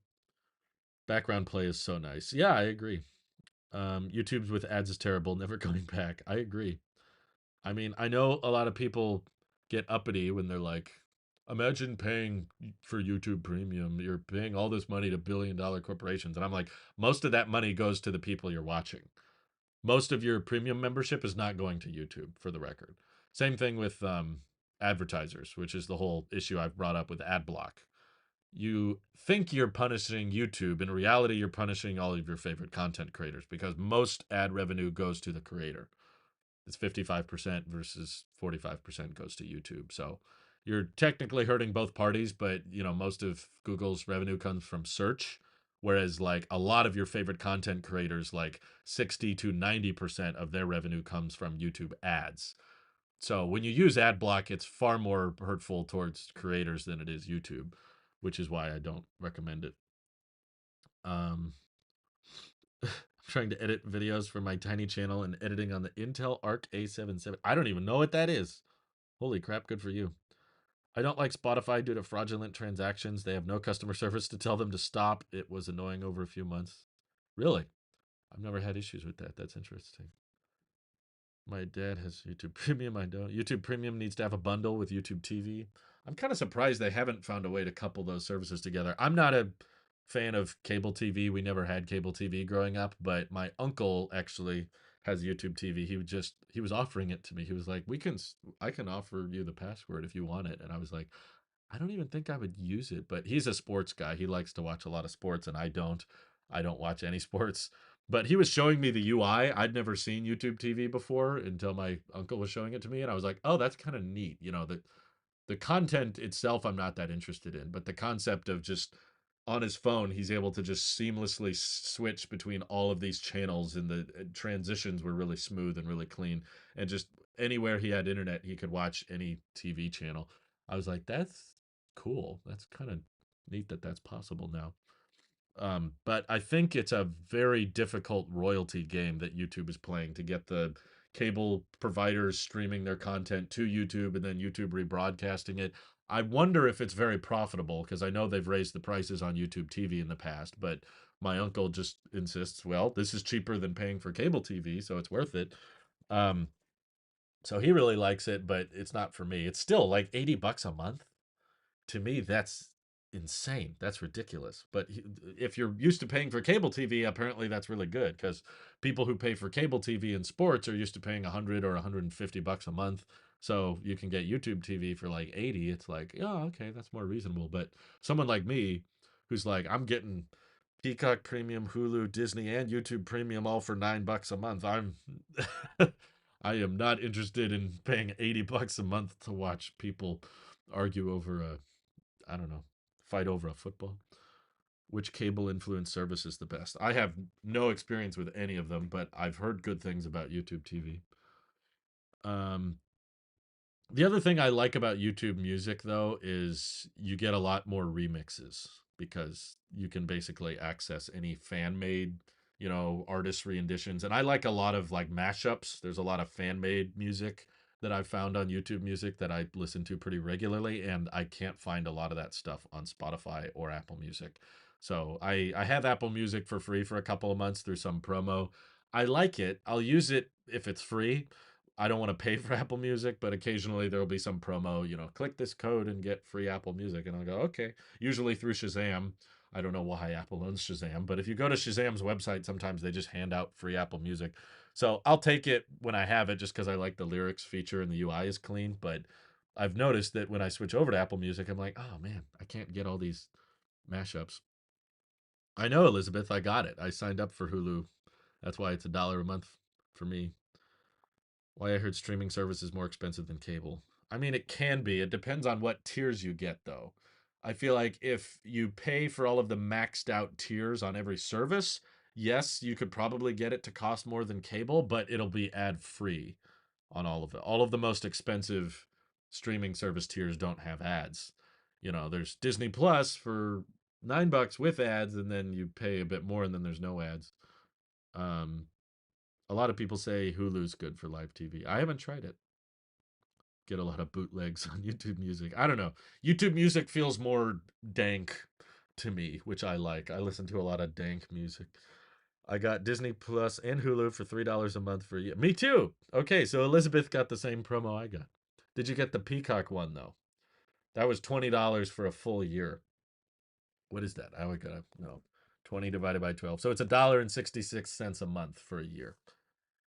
Background play is so nice. Yeah, I agree. YouTube's with ads is terrible, never going back. I agree. I mean, I know a lot of people get uppity when they're like, imagine paying for YouTube Premium. You're paying all this money to billion-dollar corporations. And I'm like, most of that money goes to the people you're watching. Most of your premium membership is not going to YouTube, for the record. Same thing with advertisers, which is the whole issue I've brought up with ad block. You think you're punishing YouTube. In reality, you're punishing all of your favorite content creators because most ad revenue goes to the creator. It's 55% versus 45% goes to YouTube. So you're technically hurting both parties, but most of Google's revenue comes from search, whereas like a lot of your favorite content creators, like 60 to 90% of their revenue comes from YouTube ads. So when you use ad block, it's far more hurtful towards creators than it is YouTube, which is why I don't recommend it. Um, I'm trying to edit videos for my tiny channel and editing on the Intel Arc A77. I don't even know what that is. Holy crap, good for you. I don't like Spotify due to fraudulent transactions. They have no customer service to tell them to stop. It was annoying over a few months. Really? I've never had issues with that. That's interesting. My dad has YouTube Premium. I don't. YouTube Premium needs to have a bundle with YouTube TV. I'm kind of surprised they haven't found a way to couple those services together. I'm not a fan of cable TV. We never had cable TV growing up, but my uncle actually has YouTube TV. He was offering it to me. He was like, I can offer you the password if you want it." And I was like, I don't even think I would use it, but he's a sports guy. He likes to watch a lot of sports, and I don't. I don't watch any sports. But he was showing me the UI. I'd never seen YouTube TV before until my uncle was showing it to me, and I was like, "Oh, that's kind of neat." The content itself, I'm not that interested in, but the concept of just on his phone, he's able to just seamlessly switch between all of these channels, and the transitions were really smooth and really clean. And just anywhere he had internet, he could watch any TV channel. I was like, that's cool. That's kind of neat that that's possible now. But I think it's a very difficult royalty game that YouTube is playing to get the cable providers streaming their content to YouTube and then YouTube rebroadcasting it. I wonder if it's very profitable because I know they've raised the prices on YouTube TV in the past, but my uncle just insists, well, this is cheaper than paying for cable TV, so it's worth it. Um, so he really likes it, but it's not for me. It's still like $80 a month. To me, that's insane. That's ridiculous. But if you're used to paying for cable TV, apparently that's really good because people who pay for cable TV and sports are used to paying 100 or $150 a month. So you can get YouTube TV for like 80. It's like, oh, okay, that's more reasonable. But someone like me, who's like, I'm getting Peacock Premium, Hulu, Disney, and YouTube Premium all for $9 a month. I am not interested in paying $80 a month to watch people argue over a, I don't know, fight over a football. Which cable influence service is the best? I have no experience with any of them, but I've heard good things about YouTube TV. Um, the other thing I like about YouTube Music though is you get a lot more remixes because you can basically access any fan made, artist renditions. And I like a lot of like mashups. There's a lot of fan made music that I've found on YouTube Music that I listen to pretty regularly, and I can't find a lot of that stuff on Spotify or Apple Music. So I have Apple Music for free for a couple of months through some promo. I like it. I'll use it if it's free. I don't want to pay for Apple Music, but occasionally there will be some promo, click this code and get free Apple Music. And I'll go, okay, usually through Shazam. I don't know why Apple owns Shazam, but if you go to Shazam's website, sometimes they just hand out free Apple Music. So I'll take it when I have it just because I like the lyrics feature and the UI is clean. But I've noticed that when I switch over to Apple Music, I'm like, oh man, I can't get all these mashups. I know, Elizabeth, I got it. I signed up for Hulu. That's why it's $1 a month for me. Why I heard streaming service is more expensive than cable. I mean, it can be. It depends on what tiers you get, though. I feel like if you pay for all of the maxed out tiers on every service, yes, you could probably get it to cost more than cable, but it'll be ad free on all of it. All of the most expensive streaming service tiers don't have ads. There's Disney Plus for $9 with ads, and then you pay a bit more, and then there's no ads. Um, a lot of people say Hulu's good for live TV. I haven't tried it. Get a lot of bootlegs on YouTube Music. I don't know. YouTube Music feels more dank to me, which I like. I listen to a lot of dank music. I got Disney Plus and Hulu for $3 a month for a year. Me too. Okay, so Elizabeth got the same promo I got. Did you get the Peacock one though? That was $20 for a full year. What is that? I would gotta no. 20 divided by 12. So it's $1.66 a month for a year.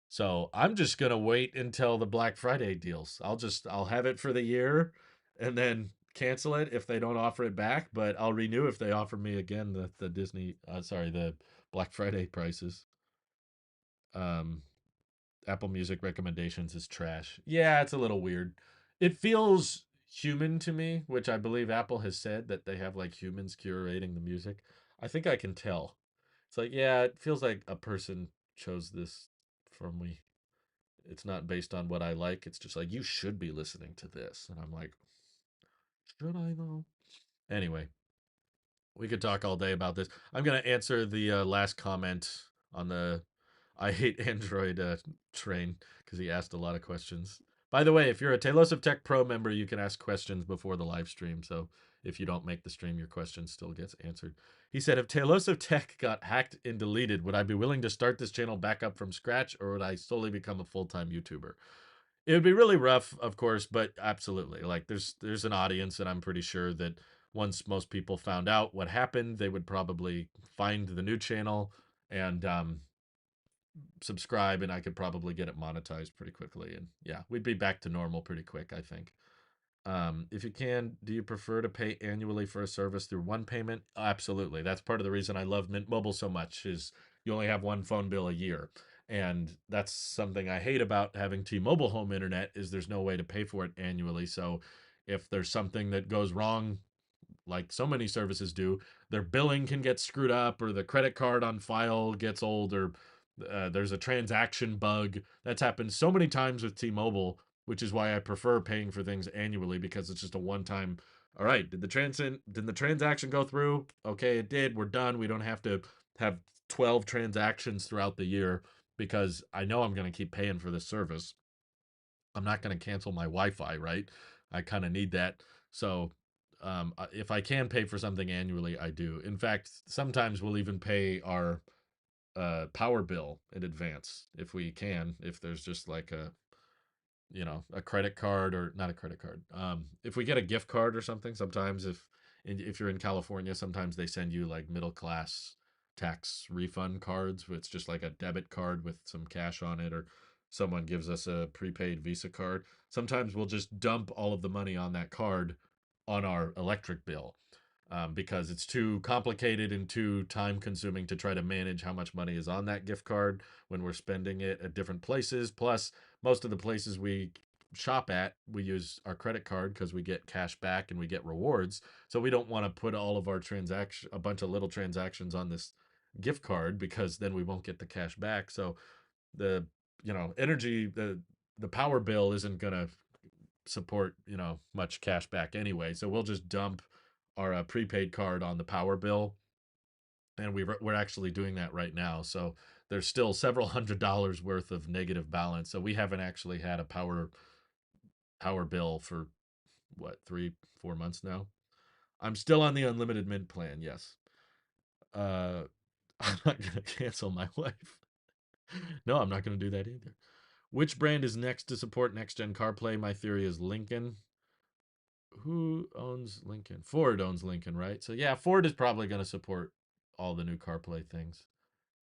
So I'm just gonna wait until the Black Friday deals. I'll have it for the year and then cancel it if they don't offer it back, but I'll renew if they offer me again the Disney the Black Friday prices. Um Apple Music recommendations is trash. Yeah, it's a little weird. It feels human to me, which I believe Apple has said that they have like humans curating the music. I think I can tell. It's like, yeah, it feels like a person chose this from me. It's not based on what I like. It's just like, you should be listening to this. And I'm like, should I though? Anyway, we could talk all day about this. I'm going to answer the last comment on the I hate Android train because he asked a lot of questions. By the way, if you're a Tailosive Tech Pro member, you can ask questions before the live stream. So if you don't make the stream, your question still gets answered. He said, if Tailosive Tech got hacked and deleted, would I be willing to start this channel back up from scratch, or would I solely become a full-time YouTuber? It would be really rough, of course, but absolutely. Like there's an audience, and I'm pretty sure that once most people found out what happened, they would probably find the new channel and subscribe, and I could probably get it monetized pretty quickly. And yeah, we'd be back to normal pretty quick, I think. If you can, do you prefer to pay annually for a service through one payment? Absolutely. That's part of the reason I love Mint Mobile so much is you only have one phone bill a year. And that's something I hate about having T-Mobile home internet is there's no way to pay for it annually. So if there's something that goes wrong, like so many services do, their billing can get screwed up, or the credit card on file gets old, or there's a transaction bug. That's happened so many times with T-Mobile, which is why I prefer paying for things annually because it's just a one-time. All right, did the transaction go through? Okay, it did. We're done. We don't have to have 12 transactions throughout the year because I know I'm going to keep paying for this service. I'm not going to cancel my Wi-Fi, right? I kind of need that. So if I can pay for something annually, I do. In fact, sometimes we'll even pay our power bill in advance if we can. If there's just like a credit card, or not a credit card. If we get a gift card or something, sometimes if you're in California, sometimes they send you like middle class tax refund cards. It's just like a debit card with some cash on it, or someone gives us a prepaid Visa card. Sometimes we'll just dump all of the money on that card on our electric bill. Because it's too complicated and too time consuming to try to manage how much money is on that gift card when we're spending it at different places. Plus, most of the places we shop at, we use our credit card because we get cash back and we get rewards. So we don't want to put all of our a bunch of little transactions on this gift card because then we won't get the cash back. So the energy, the power bill isn't gonna support, you know, much cash back anyway. So we'll just dump our prepaid card on the power bill, and we're actually doing that right now. So there's still several $100s worth of negative balance. So we haven't actually had a power bill for what, 3 4 months now. I'm still on the unlimited mint plan. Yes. I'm not gonna cancel my life. No, I'm not gonna do that either. Which brand is next to support next gen CarPlay? My theory is Lincoln. Who owns Lincoln? Ford owns Lincoln, right? So yeah, Ford is probably going to support all the new CarPlay things.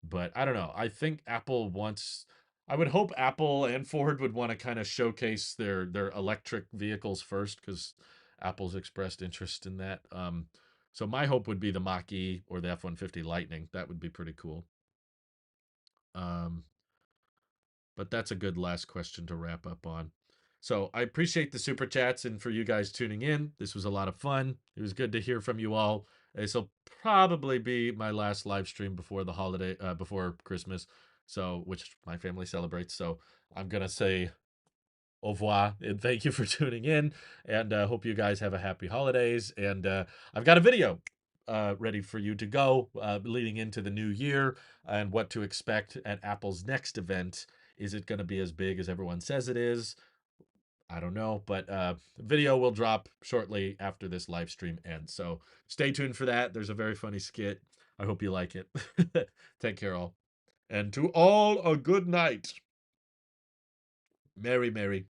But I don't know. I think Apple wants, I would hope Apple and Ford would want to kind of showcase their electric vehicles first, because Apple's expressed interest in that. So my hope would be the Mach-E or the F-150 Lightning. That would be pretty cool. Um, but that's a good last question to wrap up on. So I appreciate the super chats and for you guys tuning in. This was a lot of fun. It was good to hear from you all. This will probably be my last live stream before the holiday, before Christmas. So, which my family celebrates. So I'm gonna say au revoir and thank you for tuning in. And hope you guys have a happy holidays. And I've got a video ready for you to go leading into the new year and what to expect at Apple's next event. Is it going to be as big as everyone says it is? I don't know, but the video will drop shortly after this live stream ends. So stay tuned for that. There's a very funny skit. I hope you like it. Take care, all. And to all, a good night. Merry, merry.